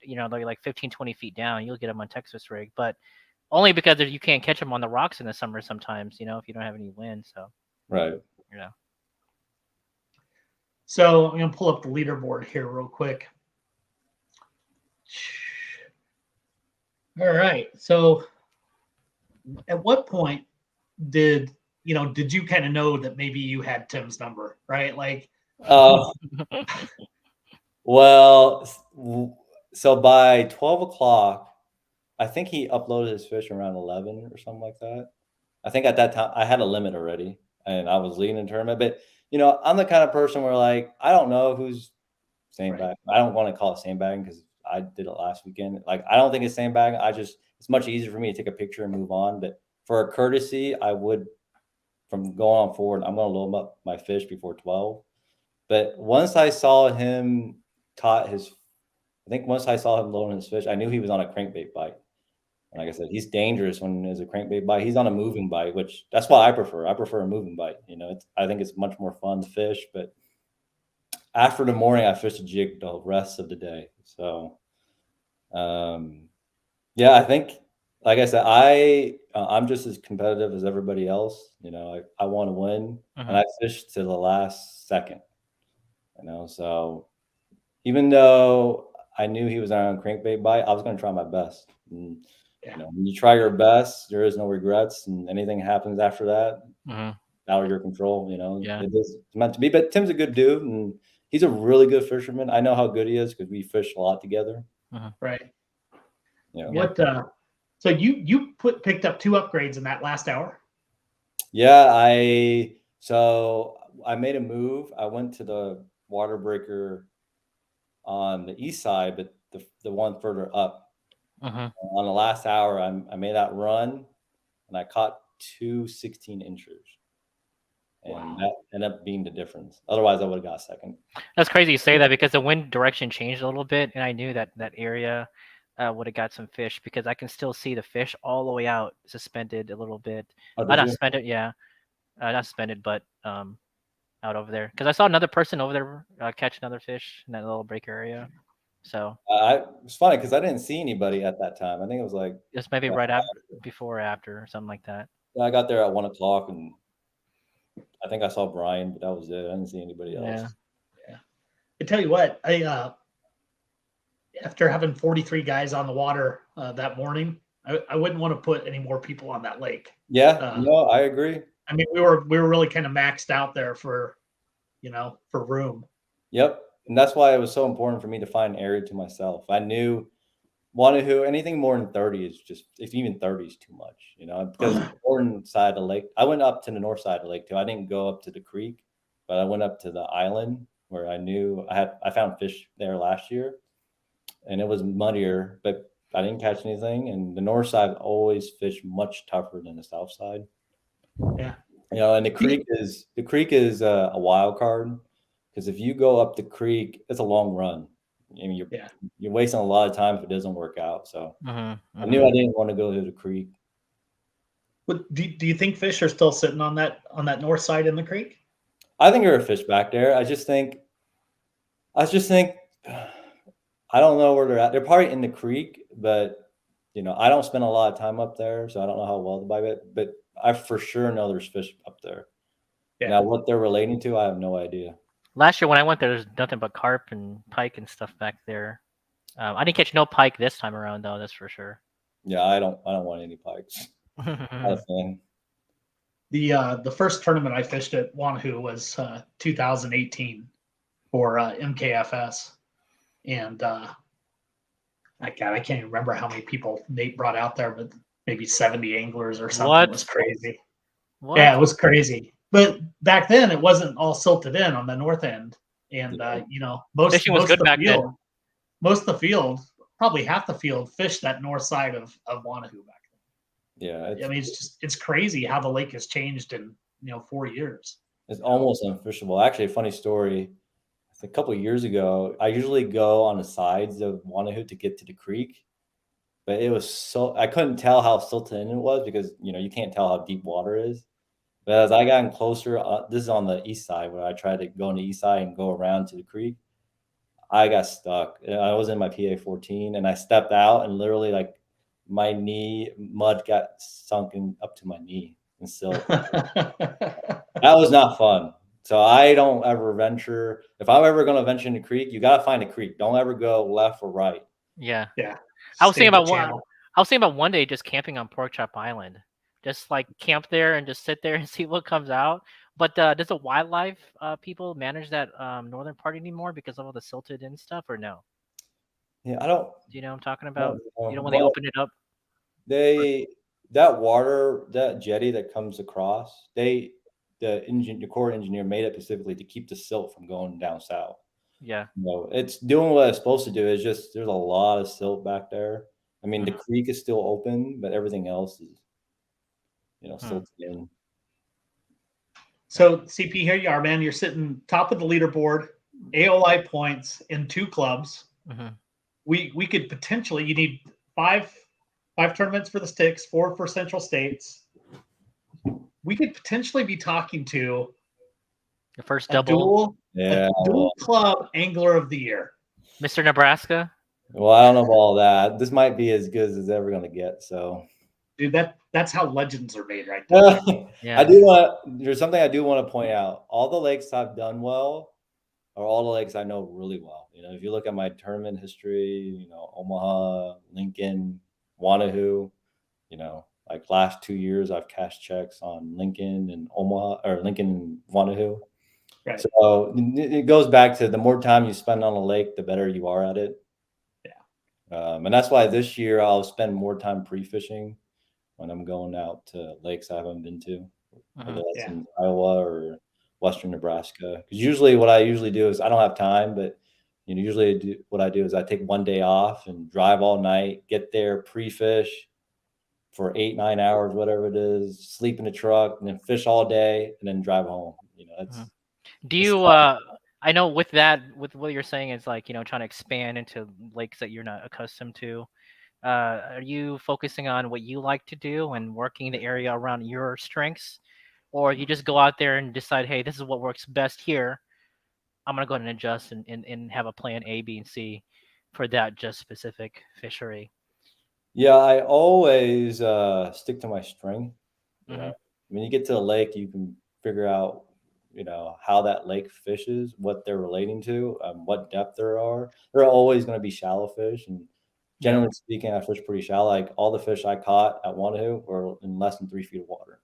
they're like 15, 20 feet down. You'll get them on Texas rig, but only because you can't catch them on the rocks in the summer sometimes. If you don't have any wind. So right. yeah. So I'm gonna pull up the leaderboard here real quick. All right. So at what point did you kind of know that maybe you had Tim's number, right? Like, Uh, well, so by 12 o'clock, I think he uploaded his fish around 11 or something like that. I think at that time I had a limit already and I was leading the tournament. But, I'm the kind of person where like, I don't know who's sandbagging. I don't want to call it sandbagging because I did it last weekend. Like, I don't think it's sandbagging. It's much easier for me to take a picture and move on. But for a courtesy, I would, from going on forward, I'm going to load up my fish before 12. But once I saw him once I saw him loading his fish, I knew he was on a crankbait bite. And like I said, he's dangerous when there's a crankbait bite. He's on a moving bite, which that's what I prefer. I prefer a moving bite. I think it's much more fun to fish. But after the morning, I fished a jig the rest of the day. So, yeah, I think, like I said, I'm just as competitive as everybody else. I want to win, and I fished to the last second. So even though I knew he was on a crankbait bite, I was going to try my best. And, when you try your best, there is no regrets, and anything happens after that, out of your control. Yeah. It is meant to be. But Tim's a good dude, and he's a really good fisherman. I know how good he is because we fish a lot together. Right. Yeah. What? So you picked up 2 upgrades in that last hour. Yeah, I made a move. I went to the water breaker on the east side, but the one further up. On the last hour, I made that run, and I caught 2 16-inchers. And that ended up being the difference. Otherwise, I would have got second. That's crazy you say that because the wind direction changed a little bit, and I knew that area would have got some fish because I can still see the fish all the way out, suspended a little bit. Oh, Not did you? suspended, yeah, not suspended, but out over there because I saw another person over there catch another fish in that little break area. So It's funny because I didn't see anybody at that time. I think it was like just maybe right after, before or after, or something like that. I got there at 1 o'clock, and I think I saw Brian, but that was it. I didn't see anybody else. Yeah. I tell you what, after having 43 guys on the water that morning, I wouldn't want to put any more people on that lake. Yeah, no, I agree. I mean, we were really kind of maxed out there for room. Yep, and that's why it was so important for me to find an area to myself. I knew Wanahoo, anything more than 30 is just, if even 30 is too much, because the northern side of the lake, I went up to the north side of the lake too. I didn't go up to the creek, but I went up to the island where I knew I found fish there last year, and it was muddier, but I didn't catch anything. And the north side always fish much tougher than the south side. Yeah. And the creek is a wild card because if you go up the creek, it's a long run. I mean, you're wasting a lot of time if it doesn't work out. So I knew I didn't want to go to the creek. But do you think fish are still sitting on that north side in the creek? I think there are fish back there. I just think I don't know where they're at. They're probably in the creek, but I don't spend a lot of time up there, so I don't know how well to buy it. But I for sure know there's fish up there. Yeah. Now, what they're relating to, I have no idea. Last year when I went there, there's nothing but carp and pike and stuff back there. I didn't catch no pike this time around, though. That's for sure. Yeah, I don't want any pikes. Not a fan. The first tournament I fished at Wanahoo was 2018 for MKFS, and I can't even remember how many people Nate brought out there, but maybe 70 anglers or something. What? It was crazy. What? Yeah, it was crazy. But back then, it wasn't all silted in on the north end, and most Fishing was most good of the back then. field, most of the field, probably half the field fished that north side of Wanahoo back then. Yeah, I mean, it's crazy how the lake has changed in 4 years. it's almost unfishable. Actually, a funny story. A couple of years ago, I usually go on the sides of Wanahoo to get to the creek, but it was so I couldn't tell how silted in it was because you can't tell how deep water is. But as I gotten closer, this is on the east side where I tried to go on the east side and go around to the creek. I got stuck. I was in my PA 14 and I stepped out and literally like my knee mud got sunken up to my knee and silt. That was not fun. So I don't ever venture. If I'm ever going to venture in the creek, you got to find a creek. Don't ever go left or right. Yeah. Yeah. I was Stay thinking in the about one. channel. I was thinking about one day just camping on Pork Chop Island, just like camp there and just sit there and see what comes out. But does the wildlife people manage that northern part anymore because of all the silted in stuff, or no? Yeah, I don't. Do you know what I'm talking about? When When they open it up? that water, that jetty that comes across, the Corps engineer made it specifically to keep the silt from going down south. Yeah. It's doing what it's supposed to do. It's just there's a lot of silt back there. I mean, the creek is still open, but everything else is, silted in. So CP, here you are, man. You're sitting top of the leaderboard, AOI points in 2 clubs. Mm-hmm. We could potentially, you need five tournaments for the sticks, 4 for Central States. We could potentially be talking to The first a double. dual club angler of the year. Mr. Nebraska. Well, I don't know about all that. This might be as good as it's ever going to get. So, dude, that's how legends are made, right there. Yeah. There's something I do want to point out. All the lakes I've done well are all the lakes I know really well. If you look at my tournament history, Omaha, Lincoln, Wanahoo, like last 2 years, I've cashed checks on Lincoln and Omaha or Lincoln and Wanahoo. Right. So it goes back to the more time you spend on a lake, the better you are at it. Yeah. And that's why this year I'll spend more time pre-fishing when I'm going out to lakes I haven't been to, whether that's in Iowa or Western Nebraska. Because usually what I usually do is I don't have time, but what I do is I take one day off and drive all night, get there, pre-fish for 8-9 hours, whatever it is, sleep in the truck, and then fish all day, and then drive home. Do you? I know with what you're saying is like trying to expand into lakes that you're not accustomed to. Are you focusing on what you like to do and working the area around your strengths, or you just go out there and decide, hey, this is what works best here. I'm gonna go ahead and adjust and have a plan A, B, and C for that just specific fishery. Yeah, I always stick to my strength. Mm-hmm. When you get to a lake, you can figure out, how that lake fishes, what they're relating to, what depth there are. There are always going to be shallow fish, and generally speaking, I fish pretty shallow. Like all the fish I caught at Wanahoo were in less than 3 feet of water.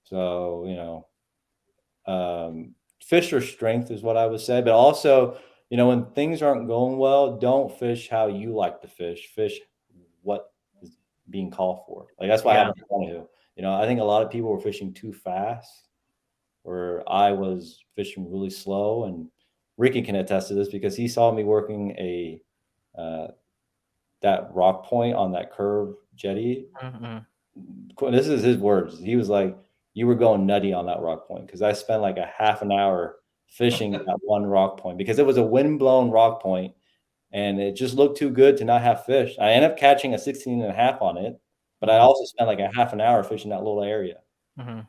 So, fish or strength is what I would say. But also, when things aren't going well, don't fish how you like to fish. Fish what is being called for. Like that's what happened at Wanahoo. I think a lot of people were fishing too fast, where I was fishing really slow. And Ricky can attest to this because he saw me working that rock point on that curved jetty. Mm-hmm. This is his words. He was like, "You were going nutty on that rock point," because I spent like a half an hour fishing at one rock point because it was a wind-blown rock point, and it just looked too good to not have fish. I ended up catching a 16.5 on it, but I also spent like a half an hour fishing that little area. Mm-hmm.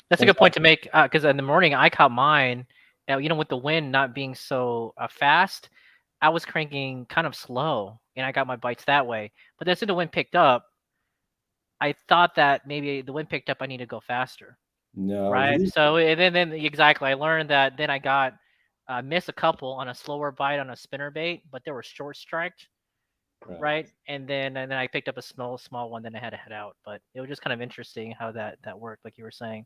That's a good point to make because in the morning I caught mine. With the wind not being so fast, I was cranking kind of slow, and I got my bites that way. But as soon as the wind picked up, I thought that maybe the wind picked up, I need to go faster. No. Right. So and then exactly, I learned that. Then I got missed a couple on a slower bite on a spinner bait, but they were short striked. Right. And then I picked up a small one. Then I had to head out. But it was just kind of interesting how that worked, like you were saying.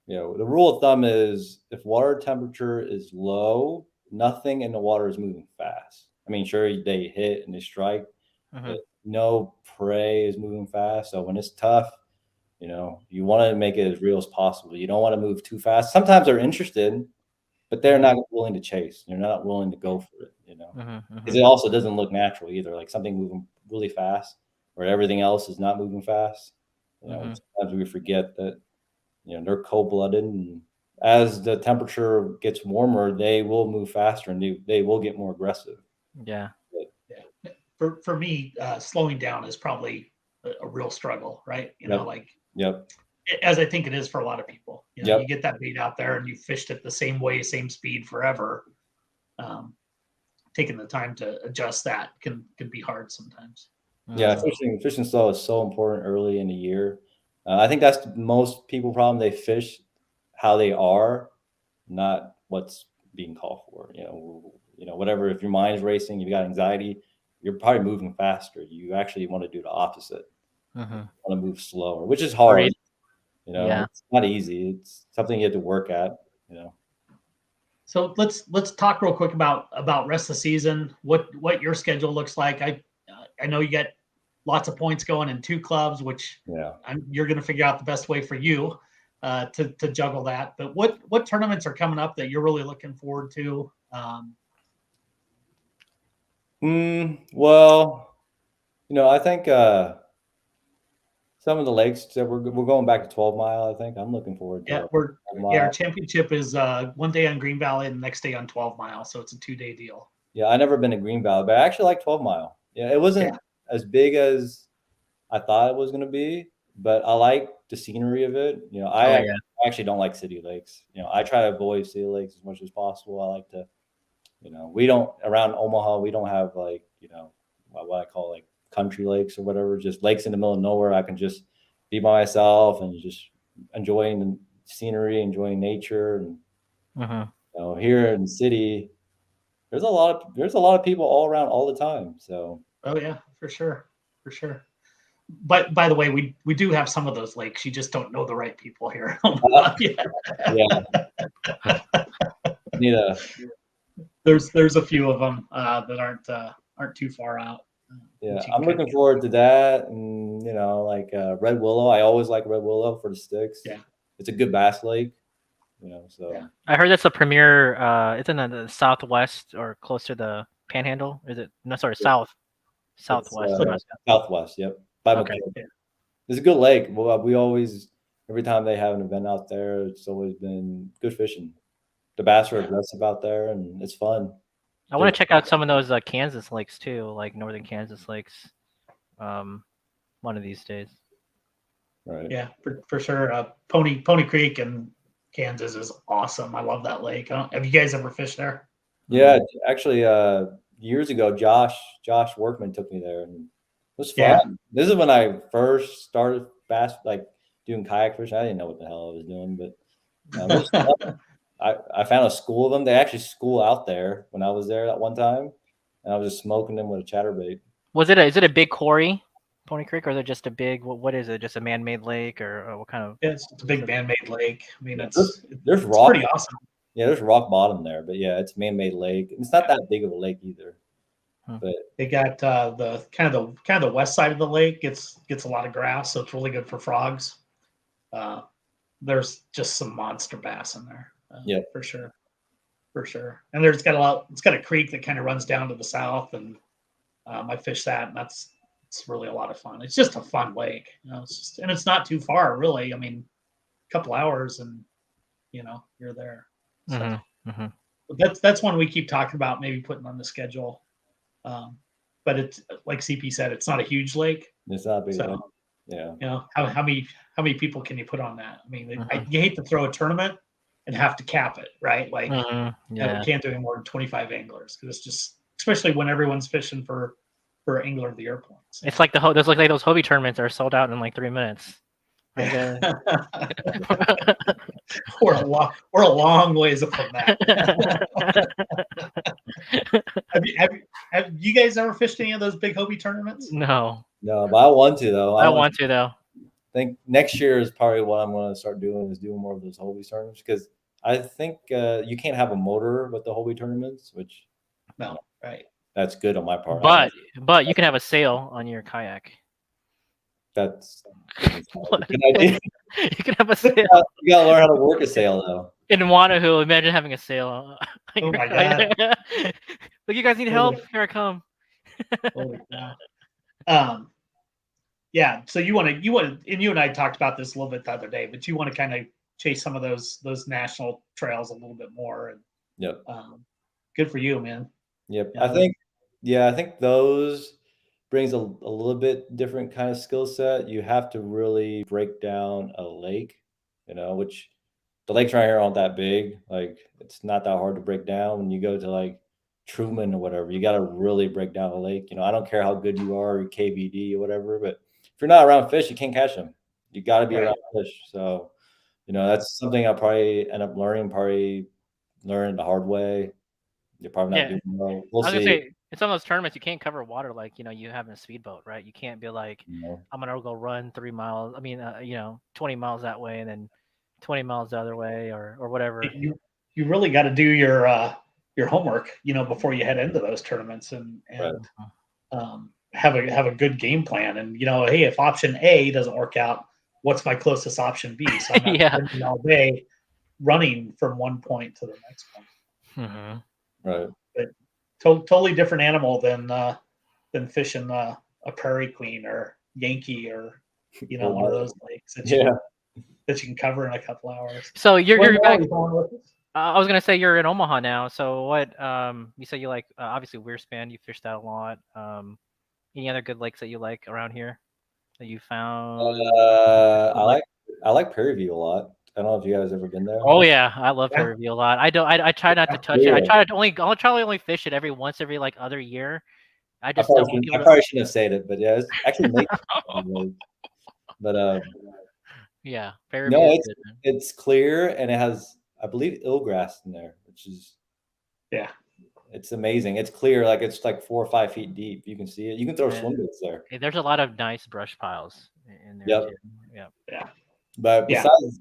Yeah. The rule of thumb is if water temperature is low, nothing in the water is moving fast. I mean, sure, they hit and they strike, but no prey is moving fast. So when it's tough, You know, you want to make it as real as possible. You don't want to move too fast. Sometimes they're interested, but they're not willing to chase. They're not willing to go for it, you know, because it also doesn't look natural either. Like something moving really fast where everything else is not moving fast. You know, sometimes we forget that, you know, they're cold-blooded, and as the temperature gets warmer, they will move faster and they will get more aggressive. Yeah. For me, slowing down is probably a real struggle, right? You know, like as I think it is for a lot of people. You know, you get that bait out there and you fished it the same way, same speed forever. Taking the time to adjust that can be hard sometimes. Yeah, fishing slow is so important early in the year. I think that's most people problem. They fish how they are, not what's being called for. You know, whatever. If your mind's racing, you've got anxiety, you're probably moving faster. You actually want to do the opposite. You want to move slower, which is hard. You know, it's not easy. It's something you have to work at. You know. So let's talk real quick about rest of the season. What your schedule looks like. I know you get lots of points going in 2 clubs, which you're going to figure out the best way for you to juggle that. But what tournaments are coming up that you're really looking forward to? Well, you know, I think some of the lakes that we're going back to 12 Mile. I think I'm looking forward to. Our championship is one day on Green Valley and the next day on 12 Mile, so it's a 2-day deal. Yeah, I never been to Green Valley, but I actually like 12 Mile. Yeah, it wasn't as big as I thought it was going to be, but I like the scenery of it. You know, I actually don't like city lakes. You know, I try to avoid city lakes as much as possible. I like to, you know, we don't around Omaha. We don't have like, you know, what I call like country lakes or whatever. Just lakes in the middle of nowhere. I can just be by myself and just enjoying the scenery, enjoying nature. And you know, here in the city, there's a lot of people all around all the time. So for sure. But by the way, we do have some of those lakes. You just don't know the right people here. There's a few of them that aren't too far out. Yeah, I'm looking forward to that, and you know, like Red Willow. I always like Red Willow for the sticks. Yeah, it's a good bass lake. You know, so I heard that's the premier. It's in the southwest or close to the Panhandle. Is it? No, sorry, southwest. Southwest. Yep. It's a good lake. Well, we always, every time they have an event out there, it's always been good fishing. The bass are aggressive out there, and it's fun. I want to check out some of those Kansas lakes too, like northern Kansas lakes. One of these days. Right. Yeah, for sure. Pony Creek in Kansas is awesome. I love that lake. Have you guys ever fished there? Yeah, actually, years ago, Josh Workman took me there, and it was fun. Yeah. This is when I first started like doing kayak fishing. I didn't know what the hell I was doing, but I found a school of them. They actually school out there when I was there that one time, and I was just smoking them with a chatterbait. Is it a big quarry, Pony Creek, or is it just a big? What is it? Just a man-made lake, or what kind of? Yeah, it's a big man-made lake. I mean, there's rock. Pretty awesome. Yeah, there's rock bottom there, but yeah, it's a man-made lake. It's not that big of a lake either. But they got the kind of the west side of the lake gets a lot of grass, so it's really good for frogs. There's just some monster bass in there. For sure. And it's got a creek that kind of runs down to the south, and I fish that, and it's really a lot of fun. It's just a fun lake, you know. And it's not too far, really. I mean, a couple hours, and you know, you're there. So that's one we keep talking about, maybe putting on the schedule. But it's like CP said, it's not a huge lake. It's not big. So, you know, how many people can you put on that? I mean, you hate to throw a tournament and have to cap it, right? Like, we can't do any more than 25 anglers, because it's just, especially when everyone's fishing for angler of the year points. So. It's like those Hobie tournaments are sold out in like 3 minutes. We're a long ways from that. Have you guys ever fished any of those big Hobie tournaments? No, but I want to though. I want to though. I think next year is probably what I'm going to start doing, is doing more of those Hobie tournaments, because I think you can't have a motor with the Hobie tournaments, which right. That's good on my part. But you can have a sail on your kayak. That's What? good idea. You can have a sail You gotta learn how to work a sail though. in Wanahoo. Imagine having a sail. On Oh your my kayak. God. Look, you guys need help? Here I come. Holy cow. Yeah. So you want to, and you and I talked about this a little bit the other day, but you want to kind of chase some of those national trails a little bit more. And Yep. Good for you, man. Yep. Yeah. I think those brings a little bit different kind of skill set. You have to really break down a lake, which the lakes around here aren't that big. Like it's not that hard to break down. When you go to like Truman or whatever, you got to really break down a lake. I don't care how good you are, or KBD or whatever, but if you're not around fish, you can't catch them. You got to be around fish. So, that's something I'll probably end up learning the hard way. You're probably not doing well. We'll I was see. gonna say in some of those tournaments you can't cover water like you have in a speedboat, right? You can't be like I'm gonna go run 3 miles. I mean, 20 miles that way and then 20 miles the other way or whatever. You really got to do your homework, before you head into those tournaments and have a good game plan. And hey, if option A doesn't work out, what's my closest option B? So I'm not spending all day running from one point to the next point. Mm-hmm. Right. But totally different animal than fishing a Prairie Queen or Yankee or one of those lakes that you can cover in a couple hours. So you're back. With us? I was gonna say you're in Omaha now. So what? You said you like obviously Wearspan. You fished that a lot. Any other good lakes that you like around here that you found? I like Prairie View a lot. I don't know if you guys ever been there. Oh yeah, I love Prairie View a lot. I try not to touch it. I'll try only fish it every like other year. I probably shouldn't have said it, but yeah, it's actually but yeah, Prairie View. It's clear and it has, I believe, eelgrass in there, which is it's amazing. It's clear, like it's like 4 or 5 feet deep. You can see it. You can throw swim baits there. There's a lot of nice brush piles in there too. Yeah. But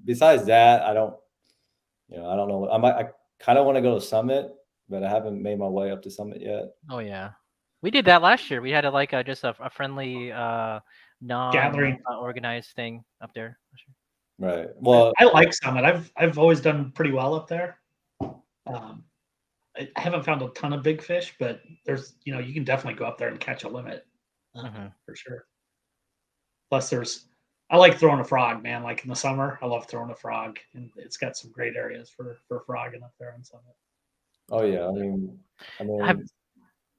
besides that, I don't know. I kind of want to go to Summit, but I haven't made my way up to Summit yet. Oh yeah, we did that last year. We had just a friendly gathering organized thing up there. Right. Well, I like Summit. I've always done pretty well up there. I haven't found a ton of big fish, but there's you can definitely go up there and catch a limit for sure. Plus, I like throwing a frog, man. Like in the summer, I love throwing a frog, and it's got some great areas for frogging up there on Summit. Oh yeah, I mean,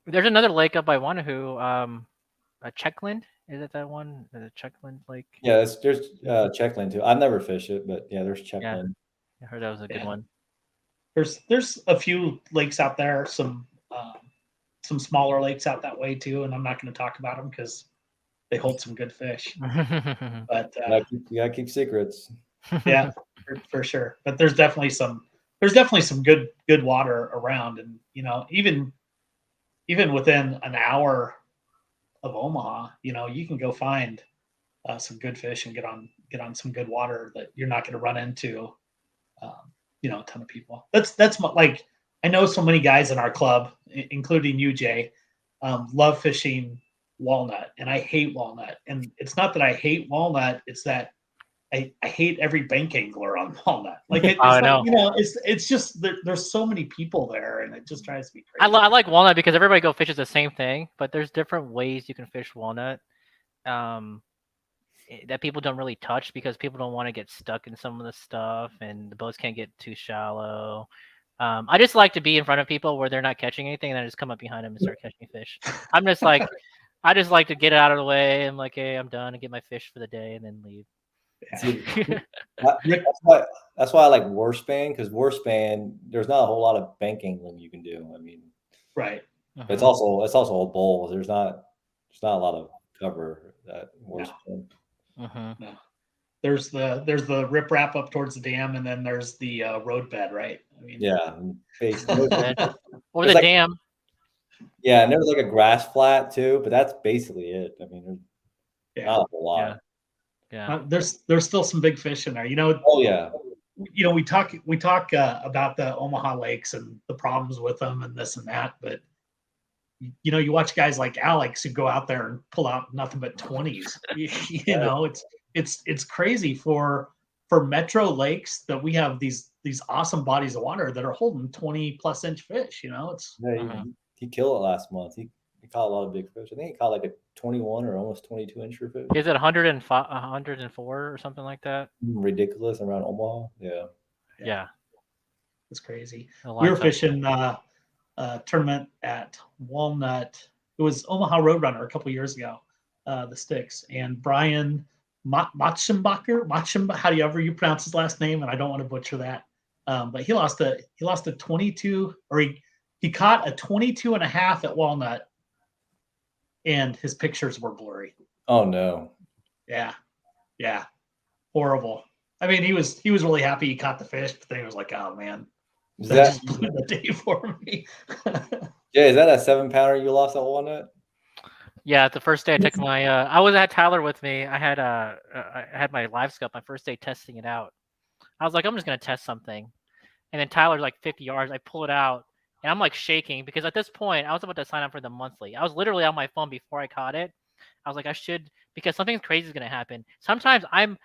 there's another lake up by Wanahoo, a Checkland. Is it that one? The Checkland Lake? Yeah, there's Checkland too. I've never fished it, but yeah, there's Checkland. I heard that was a good one. There's a few lakes out there, some smaller lakes out that way too, and I'm not going to talk about them because they hold some good fish. But you gotta keep secrets. Yeah, for sure. But there's definitely some good water around, and even within an hour of Omaha, you can go find some good fish and get on some good water that you're not going to run into a ton of people. That's like, I know so many guys in our club, including you, Jay, love fishing walnut, and I hate walnut. And it's not that I hate walnut; it's that I hate every bank angler on walnut. Like it's just there's so many people there, and it just drives me crazy. I like walnut because everybody go fishes the same thing, but there's different ways you can fish walnut. That people don't really touch because people don't want to get stuck in some of the stuff, and the boats can't get too shallow. I just like to be in front of people where they're not catching anything, and I just come up behind them and start catching fish. I'm just like, I just like to get it out of the way. I'm like, hey, I'm done, and get my fish for the day, and then leave. That's why I like Wearspan, because Wearspan, there's not a whole lot of bank angling you can do. I mean, right. It's also a bowl. There's not a lot of cover at Wearspan. No. There's the riprap up towards the dam, and then there's the roadbed, right? I mean, or the dam. Yeah, and there's like a grass flat too, but that's basically it. I mean, there's not a whole lot. Yeah. There's still some big fish in there. Oh yeah. We talk about the Omaha lakes and the problems with them and this and that, but you watch guys like Alex who go out there and pull out nothing but 20s. You know, it's crazy for metro lakes that we have these awesome bodies of water that are holding 20 plus inch fish. You know, it's he killed it last month. He caught a lot of big fish. I think he caught like a 21 or almost 22 inch fish. Is it 105, 104 or something like that? Ridiculous around Omaha. Yeah. It's crazy. We were fishing tournament at Walnut. It was Omaha Roadrunner a couple years ago, the sticks, and Brian Matschenbacher, how do you pronounce his last name? And I don't want to butcher that. But he lost a 22, or he caught a 22 and a half at Walnut, and his pictures were blurry. Oh no. Yeah. Horrible. I mean, he was really happy he caught the fish, but then he was like, oh man. That just blew the day for me. Yeah, is that a 7-pounder you lost at Walnut? Yeah, the first day I took my I was at Tyler with me. I had my live scope my first day testing it out. I was like, I'm just gonna test something. And then Tyler's like 50 yards. I pull it out and I'm like shaking because at this point I was about to sign up for the monthly. I was literally on my phone before I caught it. I was like, I should, because something crazy is gonna happen. Sometimes I'm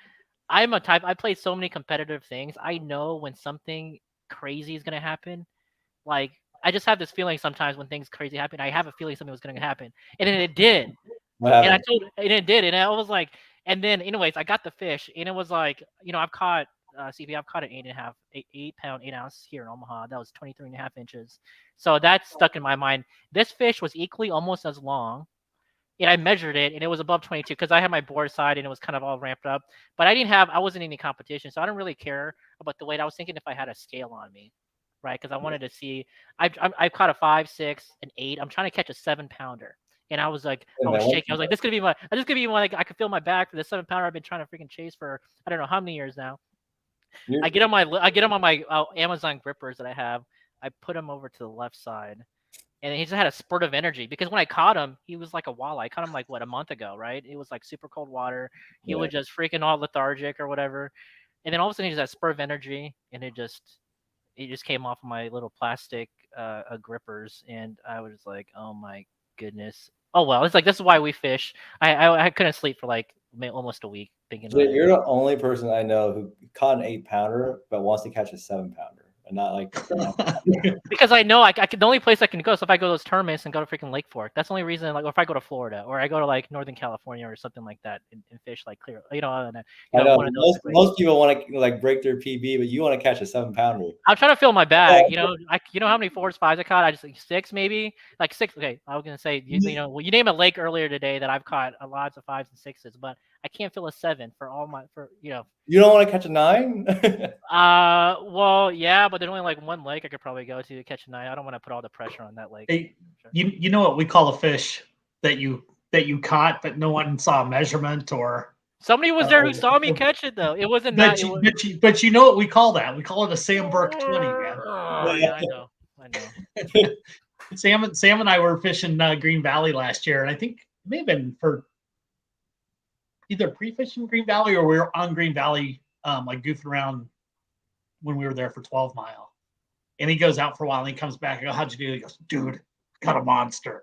a type, I play so many competitive things. I know when something crazy is gonna happen. Like I just have this feeling sometimes when things crazy happen, I have a feeling something was gonna happen. And then it did. And it did. And I was like, and then anyways, I got the fish and it was like, I've caught CP, I've caught an 8-pound, 8-ounce here in Omaha. That was 23.5 inches. So that's stuck in my mind. This fish was equally almost as long. And I measured it and it was above 22 because I had my board side and it was kind of all ramped up. But I wasn't in any competition. So I don't really care about the weight. I was thinking if I had a scale on me, right? Because I wanted to see, I've caught a 5, 6, an 8. I'm trying to catch a 7-pounder. And I was like, I was shaking. I was like, this could be one. Like, I could feel my back for the 7-pounder I've been trying to freaking chase for, I don't know how many years now. I get on my Amazon grippers that I have. I put him over to the left side, and he just had a spurt of energy because when I caught him, he was like a walleye. I caught him like a month ago, right? It was like super cold water. He was just freaking all lethargic or whatever, and then all of a sudden he just had a spurt of energy, and it just came off of my little plastic grippers, and I was like, oh my goodness. Oh well, it's like this is why we fish. I couldn't sleep for like almost a week thinking about You're the only person I know who caught an 8-pounder but wants to catch a 7-pounder and not like because I know the only place I can go. So if I go to those tournaments and go to freaking Lake Fork, that's the only reason. Like, or if I go to Florida or I go to like Northern California or something like that and fish like clear, I know most people want to like break their PB, but you want to catch a 7-pounder. I'm trying to fill my bag. You know how many 4s, 5s I caught? I just like 6 maybe, like 6. Okay, I was gonna say you name a lake earlier today that I've caught a lots of 5s and 6s, but I can't fill a 7 for all my You don't want to catch a 9? Well, yeah, but there's only like one lake I could probably go to catch a 9. I don't want to put all the pressure on that lake. Hey, you know what we call a fish that you caught, but no one saw a measurement or somebody was there who saw me catch it though. It wasn't that. But you know what we call that? We call it a Sam Burke 20, man. Oh, yeah, I know. Sam and I were fishing Green Valley last year, and I think it may have been for either pre-fishing Green Valley or we were on Green Valley, like goofing around when we were there for 12 Mile. And he goes out for a while and he comes back. I go, how'd you do? He goes, dude, got a monster.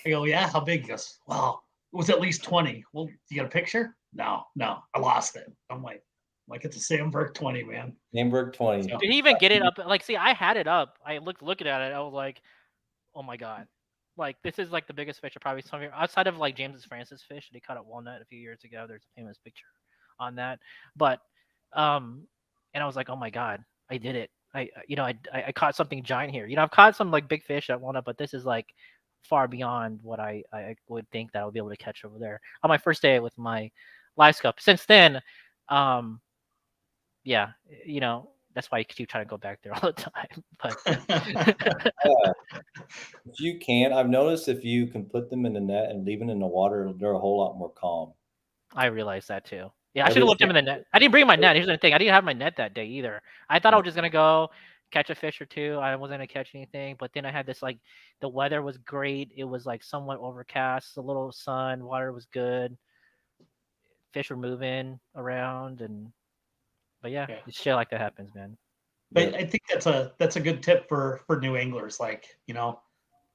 I go, yeah, how big? He goes, well, it was at least 20. Well, you got a picture? No, I lost it. I'm like it's a Sam Burke 20, man. Sam Burke 20. So, did he even get it up? Like, see, I had it up. I looking at it. I was like, oh my God. Like, this is like the biggest fish I probably saw here. Outside of like James's Francis fish that he caught at Walnut a few years ago. There's a famous picture on that. But, and I was like, oh my God, I did it. I caught something giant here. I've caught some like big fish at Walnut, but this is like far beyond what I would think that I would be able to catch over there on my first day with my live scope. Since then, yeah, that's why you keep trying to go back there all the time. But if you can, I've noticed if you can put them in the net and leave them in the water, they're a whole lot more calm. I realized that too. Yeah, I should have left them in the net. I didn't bring my net. Here's the thing. I didn't have my net that day either. I thought I was just going to go catch a fish or two. I wasn't going to catch anything. But then I had this, like, the weather was great. It was, like, somewhat overcast, a little sun. Water was good. Fish were moving around. But, yeah, it's shit like that happens, man. But I think that's a good tip for new anglers. Like,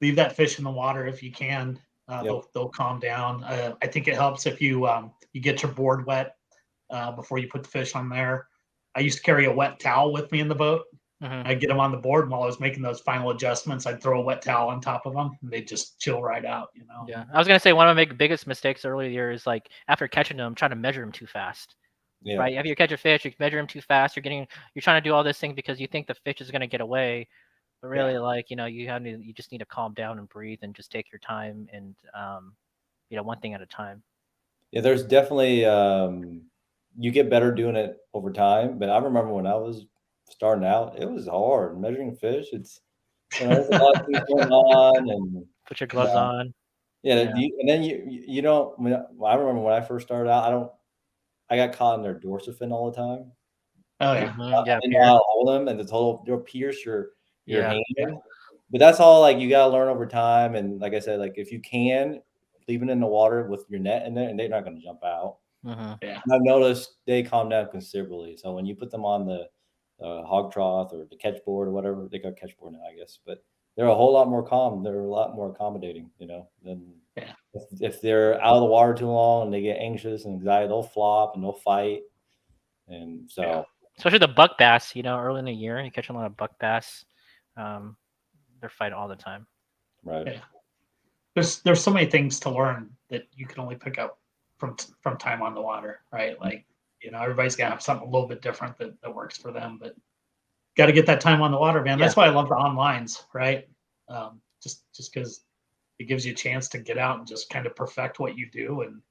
leave that fish in the water if you can. Yep. They'll calm down. I think it helps if you get your board wet before you put the fish on there. I used to carry a wet towel with me in the boat. Mhm. I'd get them on the board, and while I was making those final adjustments, I'd throw a wet towel on top of them, and they'd just chill right out. Yeah, I was gonna say one of my biggest mistakes earlier is like after catching them, trying to measure them too fast. Yeah. Right? If you catch a fish, you measure them too fast. You're trying to do all this thing because you think the fish is gonna get away, but really, like you just need to calm down and breathe and just take your time and one thing at a time. Yeah, there's definitely you get better doing it over time. But I remember when I was starting out, it was hard measuring fish. It's there's a lot of things going on, and Put your gloves on. Yeah, and then you don't. I remember when I first started out, I got caught in their dorsifin all the time. Oh yeah, yeah. I didn't know how to hold them, and they'll pierce your hand. Yeah. But that's all like you gotta learn over time. And like I said, like if you can leave it in the water with your net in there, and they're not going to jump out. Yeah, And I've noticed they calm down considerably. So when you put them on the hog trough or the catch board or whatever, they got catch board now, I guess. But they're a whole lot more calm. They're a lot more accommodating, than if they're out of the water too long and they get anxious and anxiety, they'll flop and they'll fight. And so, especially the buck bass, early in the year, you catch a lot of buck bass. They're fighting all the time. Right. Yeah. There's so many things to learn that you can only pick up from time on the water, right? Like, everybody's got to have something a little bit different that works for them, but got to get that time on the water, man. That's why I love the onlines, right? Just because it gives you a chance to get out and just kind of perfect what you do and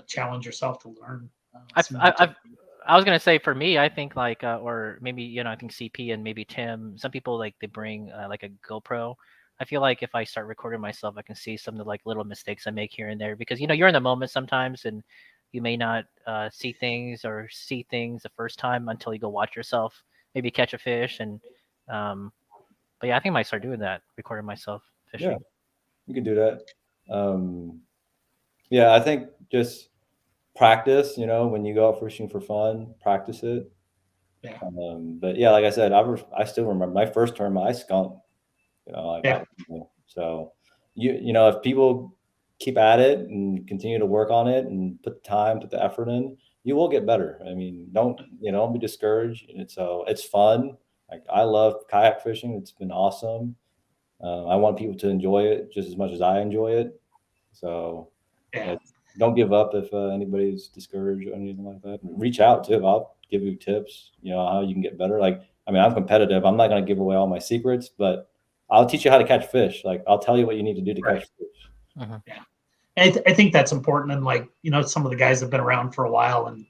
challenge yourself to learn. I was gonna say for me, I think like or maybe I think CP and maybe Tim. Some people like they bring like a GoPro. I feel like if I start recording myself, I can see some of the like little mistakes I make here and there because you're in the moment sometimes and you may not see things the first time until you go watch yourself maybe catch a fish and but yeah, I think I might start doing that, recording myself fishing. Yeah, you can do that. Yeah, I think just practice, when you go out fishing for fun, practice it. Yeah. But yeah, like I said, I still remember my first tournament, I skunked. So if people keep at it and continue to work on it and put the time, put the effort in, you will get better. I mean, don't be discouraged. It's fun. Like I love kayak fishing. It's been awesome. I want people to enjoy it just as much as I enjoy it. So don't give up if anybody's discouraged or anything like that. Reach out too. I'll give you tips, how you can get better. Like, I mean, I'm competitive. I'm not going to give away all my secrets, but I'll teach you how to catch fish. Like, I'll tell you what you need to do to catch fish. Yeah. And I think that's important. And like, some of the guys have been around for a while. And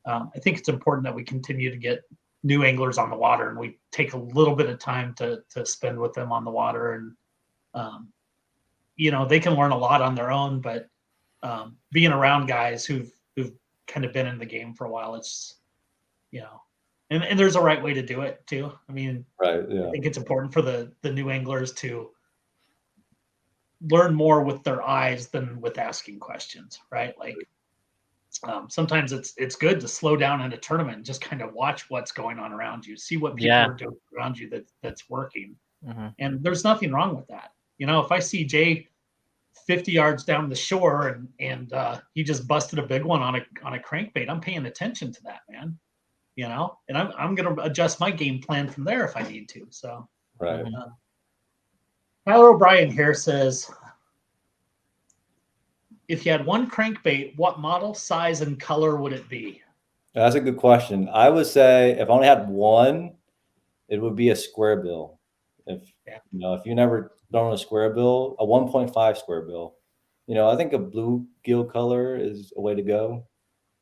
I think it's important that we continue to get new anglers on the water and we take a little bit of time to spend with them on the water. And, they can learn a lot on their own, but being around guys who've kind of been in the game for a while, it's, and there's a right way to do it too. I mean, right. Yeah. I think it's important for the new anglers to learn more with their eyes than with asking questions, right? Like sometimes it's good to slow down in a tournament and just kind of watch what's going on around you, see what people are doing around you that's working. And there's nothing wrong with that. If I see Jay 50 yards down the shore and he just busted a big one on a crankbait, I'm paying attention to that, man. And I'm going to adjust my game plan from there if I need to. So, right. Tyler O'Brien here says, if you had one crankbait, what model, size, and color would it be? That's a good question. I would say if I only had one, it would be a square bill. If you never done a square bill, a 1.5 square bill, I think a bluegill color is a way to go.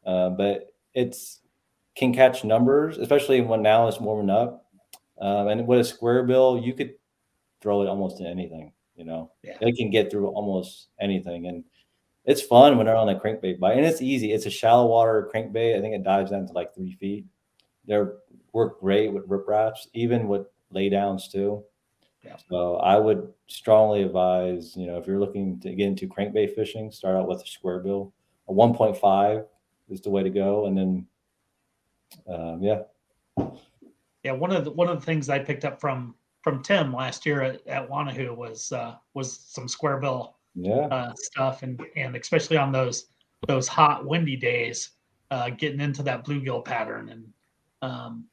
But it's can catch numbers, especially when now it's warming up. And with a square bill, you could throw it almost to anything. It can get through almost anything, and it's fun when they're on a crankbait bite, and it's easy. It's a shallow water crankbait. I think it dives down to like 3 feet. They work great with ripraps, even with laydowns too. Yeah. So I would strongly advise, if you're looking to get into crankbait fishing, start out with a square bill. A 1.5 is the way to go, and then one of the things I picked up from Tim last year at Wanahoo was some square bill stuff, and especially on those hot windy days, getting into that bluegill pattern. And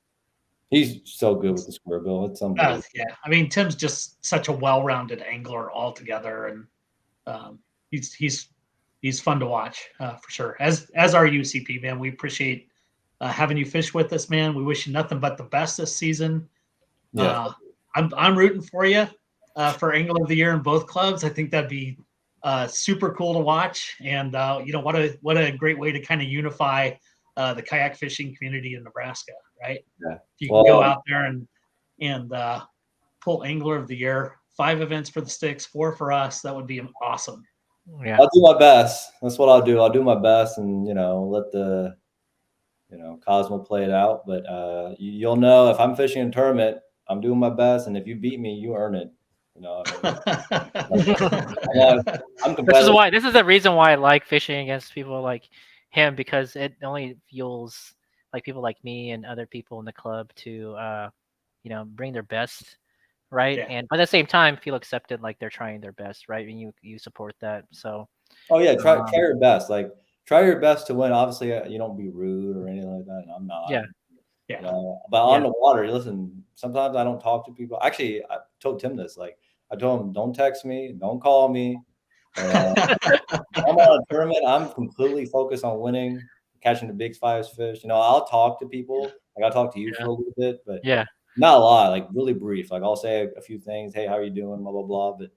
he's so good with the square bill. It's unbelievable. yeah, I mean, Tim's just such a well-rounded angler altogether, and he's fun to watch for sure. As are you, CP, man. We appreciate having you fish with us, man. We wish you nothing but the best this season. Yeah. I'm rooting for you for Angler of the Year in both clubs. I think that'd be super cool to watch, and what a great way to kind of unify the kayak fishing community in Nebraska, right? Yeah. If you can go out there and pull Angler of the Year, 5 events for the sticks, 4 for us, that would be awesome. Yeah, I'll do my best. That's what I'll do. I'll do my best, and let the Cosmo play it out. But you'll know if I'm fishing a tournament, I'm doing my best, and if you beat me, you earn it. I'm competitive. This is the reason why I like fishing against people like him, because it only fuels like people like me and other people in the club to bring their best, right? Yeah. And at the same time feel accepted, like they're trying their best, right? And you support that. So try your best. Like, try your best to win. Obviously, you don't be rude or anything like that. And I'm not. Yeah. But on the water, listen, sometimes I don't talk to people. Actually, I told Tim this. Like, I told him, don't text me, don't call me. I'm on a tournament. I'm completely focused on winning, catching the big five fish. I'll talk to people. Like, I'll talk to you for a little bit, but not a lot. Like, really brief. Like, I'll say a few things. Hey, how are you doing? Blah blah blah. But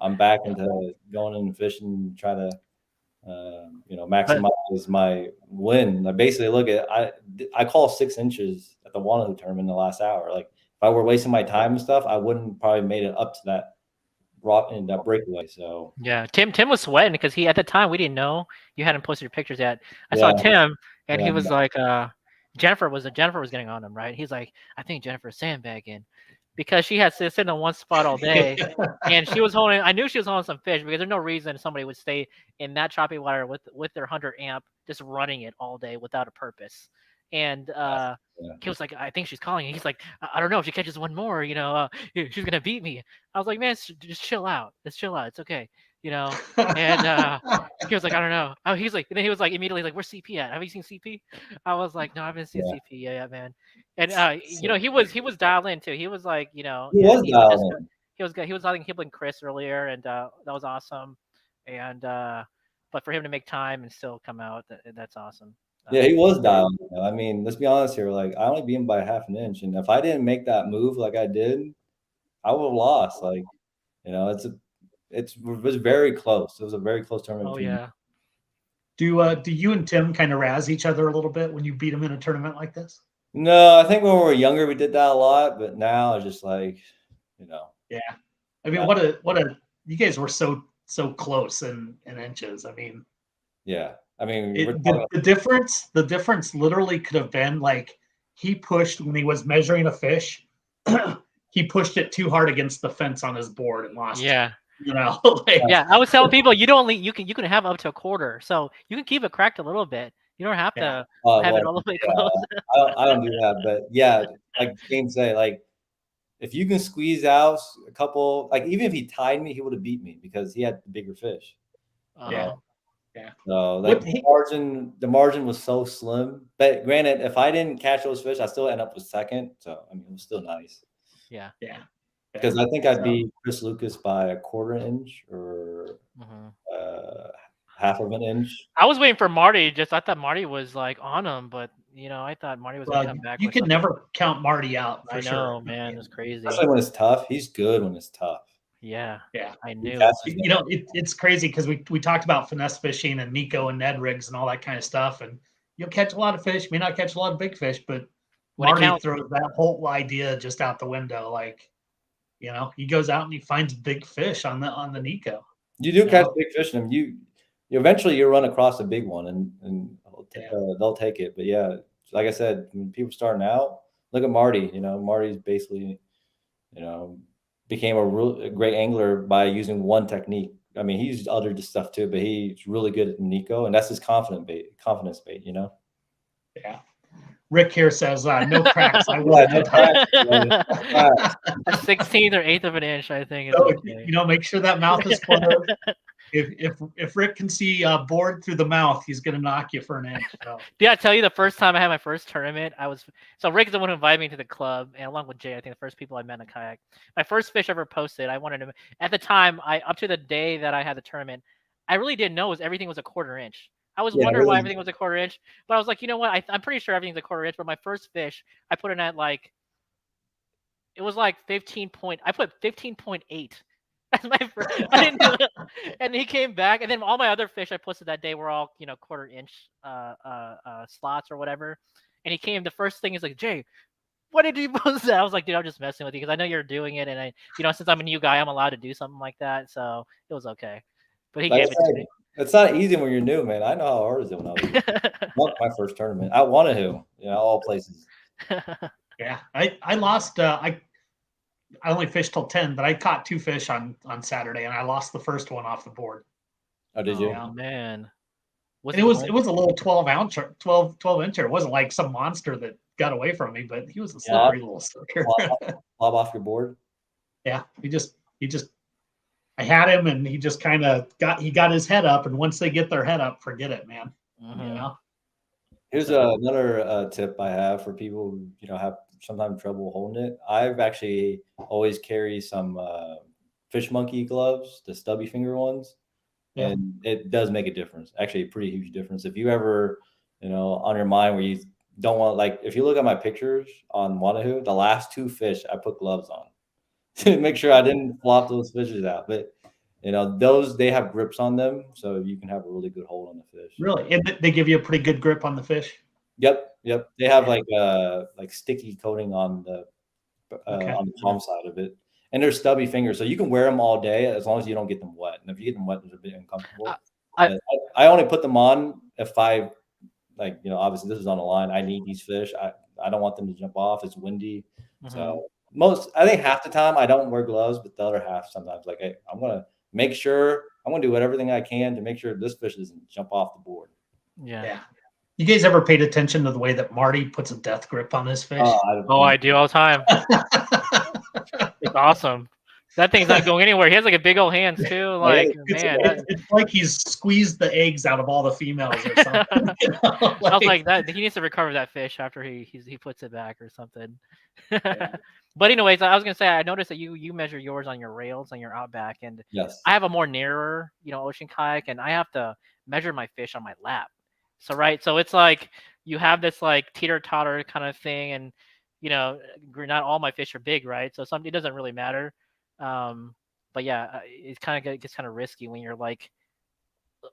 I'm back into going in fishing, try to maximize my win. Like, basically, look at I call 6 inches at the Wanahoo tournament in the last hour. Like, if I were wasting my time and stuff, I wouldn't probably made it up to that rock in that breakaway. So yeah, Tim was sweating because he, at the time, we didn't know you hadn't posted your pictures yet. I saw Tim, and he was like, Jennifer was getting on him, right? He's like, I think Jennifer's sandbagging, because she had to sit in one spot all day, and she was holding. I knew she was holding some fish, because there's no reason somebody would stay in that choppy water with their 100 amp just running it all day without a purpose. And he was like, I think she's calling. And he's like, I don't know if she catches one more, she's gonna beat me. I was like, man, just chill out. Just chill out. It's okay, And he was like, I don't know. He's like, and then he was like immediately like, where's CP at? Have you seen CP? I was like, no, I haven't seen CP yet, man. And he was dialed in too. He was like, he was dialed in. He was talking Hibble and Chris earlier, and that was awesome. And but for him to make time and still come out, that's awesome. Yeah, he was dialed in. I mean, let's be honest here. Like, I only beat him by half an inch, and if I didn't make that move like I did, I would have lost. Like, it was very close. It was a very close tournament. Oh yeah. Do you and Tim kind of razz each other a little bit when you beat him in a tournament like this? No, I think when we were younger we did that a lot, but now it's just like, Yeah, I mean, what a you guys were so close in inches. I mean, yeah. I mean, the difference literally could have been like, he pushed when he was measuring a fish. He pushed it too hard against the fence on his board and lost. Yeah. Like, I was telling people you can have up to a quarter, so you can keep it cracked a little bit. You don't have to have it all the way close. I don't do that, but yeah, like James said, like, if you can squeeze out a couple, like, even if he tied me, he would have beat me because he had the bigger fish. Yeah. So like, the margin was so slim. But granted, if I didn't catch those fish, I still end up with second. So I mean, it was still nice. Yeah. Because I think I beat Chris Lucas by a quarter inch or half of an inch. I was waiting for Marty. I thought Marty was like on him, but I thought Marty was gonna come back. You could never count Marty out. I know, man. It's crazy. Especially when it's tough. He's good when it's tough. Yeah. I knew. It's crazy because we talked about finesse fishing and Nico and Ned rigs and all that kind of stuff, and you'll catch a lot of fish, may not catch a lot of big fish, but Marty throws that whole idea just out the window. Like, he goes out and he finds big fish on the Nico. You do catch big fish in them. You eventually you run across a big one and they'll take it. But yeah, like I said, when people starting out, look at Marty. Marty's basically, became a great angler by using one technique. I mean, he used other stuff too, but he's really good at Nico, and that's his confidence bait. Yeah. Rick here says no cracks. I Yeah, wouldn't. no cracks, brother. Cracks. A 16th or 1/8 of an inch, I think, is So, okay. make sure that mouth is closed. If Rick can see board through the mouth, he's gonna knock you for an inch. So. Did I tell you the first time I had my first tournament? So Rick is the one who invited me to the club, and along with Jay, I think the first people I met in a kayak. My first fish ever posted. I wanted to. At the time, up to the day that I had the tournament, I really didn't know everything was a 1/4 inch. I was wondering why everything was a 1/4 inch, but I was like, you know what? I'm pretty sure everything's a 1/4 inch. But my first fish, I put it at like, it was like 15 point. I put 15.8. My first, I didn't know that. And he came back, and then all my other fish I posted that day were all 1/4 inch slots or whatever. And he came. The first thing is like, Jay, what did you post that? I was like, dude, I'm just messing with you because I know you're doing it, and I, since I'm a new guy, I'm allowed to do something like that, so it was okay. But he gave it to me. It's not easy when you're new, man. I know how hard it is when I was my first tournament. I Wanahoo, all places. Yeah, I lost. I only fished till 10, but I caught 2 fish on Saturday, and I lost the first one off the board. Oh, did you? Oh man. And it was a little 12 incher. It wasn't like some monster that got away from me, but he was a slippery little sucker. Lob off your board. Yeah, he just. I had him, and he just kind of got his head up, and once they get their head up, forget it, man. Mm-hmm. Here's another tip I have for people who have sometimes trouble holding it. I've actually always carry some fish monkey gloves, the stubby finger ones, and it does make a difference. Actually, a pretty huge difference. If you ever, on your mind where you don't want, like, if you look at my pictures on Wanahoo, the last 2 fish I put gloves on to make sure I didn't flop those fishes out. But those, they have grips on them, so you can have a really good hold on the fish. Really, and they give you a pretty good grip on the fish. Yep. They have like sticky coating on the palm side of it, and they're stubby fingers, so you can wear them all day as long as you don't get them wet. And if you get them wet, it's a bit uncomfortable. I only put them on if I, obviously this is on the line. I need these fish. I don't want them to jump off. It's windy, so I think half the time I don't wear gloves, but the other half sometimes, like, hey, I'm gonna make sure I'm gonna do everything I can to make sure this fish doesn't jump off the board. Yeah. You guys ever paid attention to the way that Marty puts a death grip on his fish? I do all the time. It's awesome. That thing's not going anywhere. He has like a big old hands too. Like, it's like he's squeezed the eggs out of all the females or something. I was like, that he needs to recover that fish after he puts it back or something. But anyways, I was gonna say, I noticed that you measure yours on your rails on your Outback, and yes, I have a more narrower, ocean kayak, and I have to measure my fish on my lap. So it's like you have this like teeter-totter kind of thing, and not all my fish are big, right? So it doesn't really matter. But yeah, it kind of gets kind of risky when you're like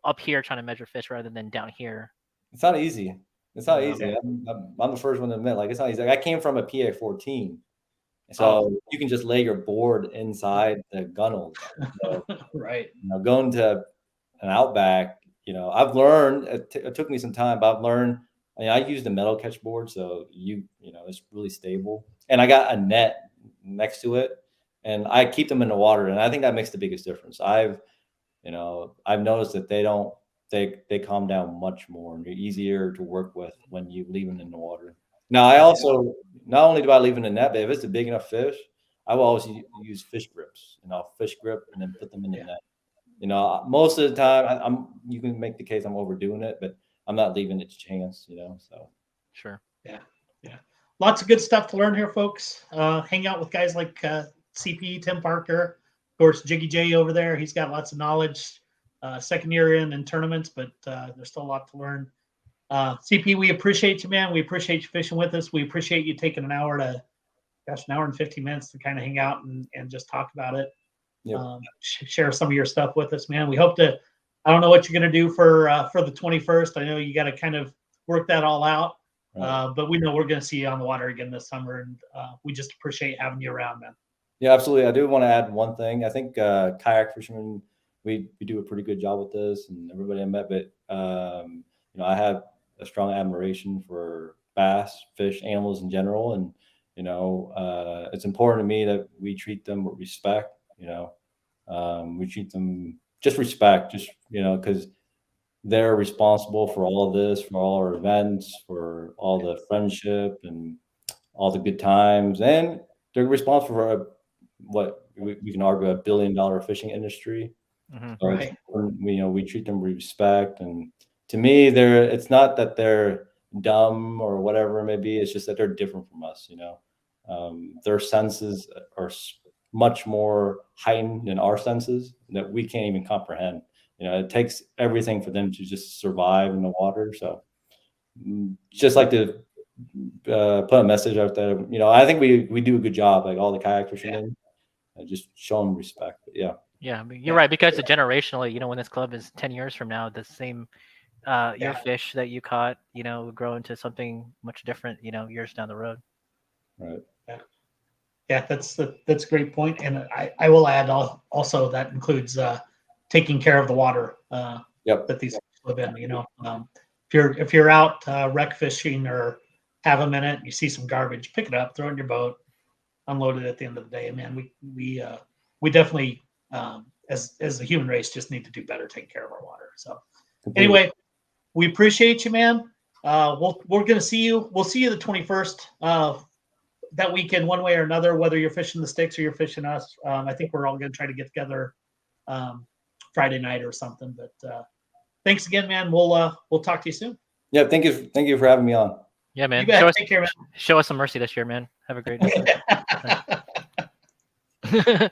up here trying to measure fish rather than down here. It's not easy. It's not easy. I'm the first one to admit, like, it's not easy. Like, I came from a PA-14, so you can just lay your board inside the gunnels. So, right. Going to an Outback, I've learned. It took me some time, but I've learned. I use the metal catch board, so it's really stable, and I got a net next to it, and I keep them in the water, and I think that makes the biggest difference. I've noticed that they calm down much more, and they're easier to work with when you leave them in the water. Now, I also, not only do I leave them in the net, but if it's a big enough fish, I will always use fish grips, fish grip, and then put them in the net. Most of the time, you can make the case I'm overdoing it, but I'm not leaving it to chance, so. Sure. Yeah. Lots of good stuff to learn here, folks. Hang out with guys like CP, Tim Parker, of course, Jiggy J over there. He's got lots of knowledge, second year in tournaments, but there's still a lot to learn. CP, we appreciate you, man. We appreciate you fishing with us. We appreciate you taking an hour and 15 minutes to kind of hang out and just talk about it. Yep. Share some of your stuff with us, man. We hope to. I don't know what you're going to do for the 21st. I know you got to kind of work that all out, right. But we know we're going to see you on the water again this summer, and we just appreciate having you around, man. Yeah, absolutely. I do want to add one thing. I think kayak fishermen, we do a pretty good job with this, and everybody I met. But I have a strong admiration for bass, fish, animals in general, and it's important to me that we treat them with respect. We treat them just respect, because they're responsible for all of this, for all our events, for all the friendship and all the good times, and they're responsible for what we can argue $1 billion fishing industry. Hmm. So Right. we treat them with respect, and to me, it's not that they're dumb or whatever it may be. It's just that they're different from us. Their senses are much more heightened than our senses that we can't even comprehend. It takes everything for them to just survive in the water. So, just like to put a message out there. I think we do a good job, like all the kayak fishermen, just show them respect. But yeah. Yeah, I mean, you're Yeah. right, because generationally, when this club is 10 years from now, the same your Yeah. fish that you caught, will grow into something much different, years down the road. Right. Yeah, that's a great point. And I will add also that includes taking care of the water Yep. that these live in. If you're out wreck fishing or have a minute, you see some garbage, pick it up, throw it in your boat, unload it at the end of the day. Man, we definitely as the human race just need to do better taking care of our water. So Completely. anyway, we appreciate you, man. We're gonna see you. We'll see you the 21st. That weekend, one way or another, whether you're fishing the sticks or you're fishing us. I think we're all going to try to get together Friday night or something. But thanks again, man. We'll talk to you soon. Yeah, thank you for having me on. Yeah, man. You bet. Take care, man. Show us some mercy this year, man. Have a great day.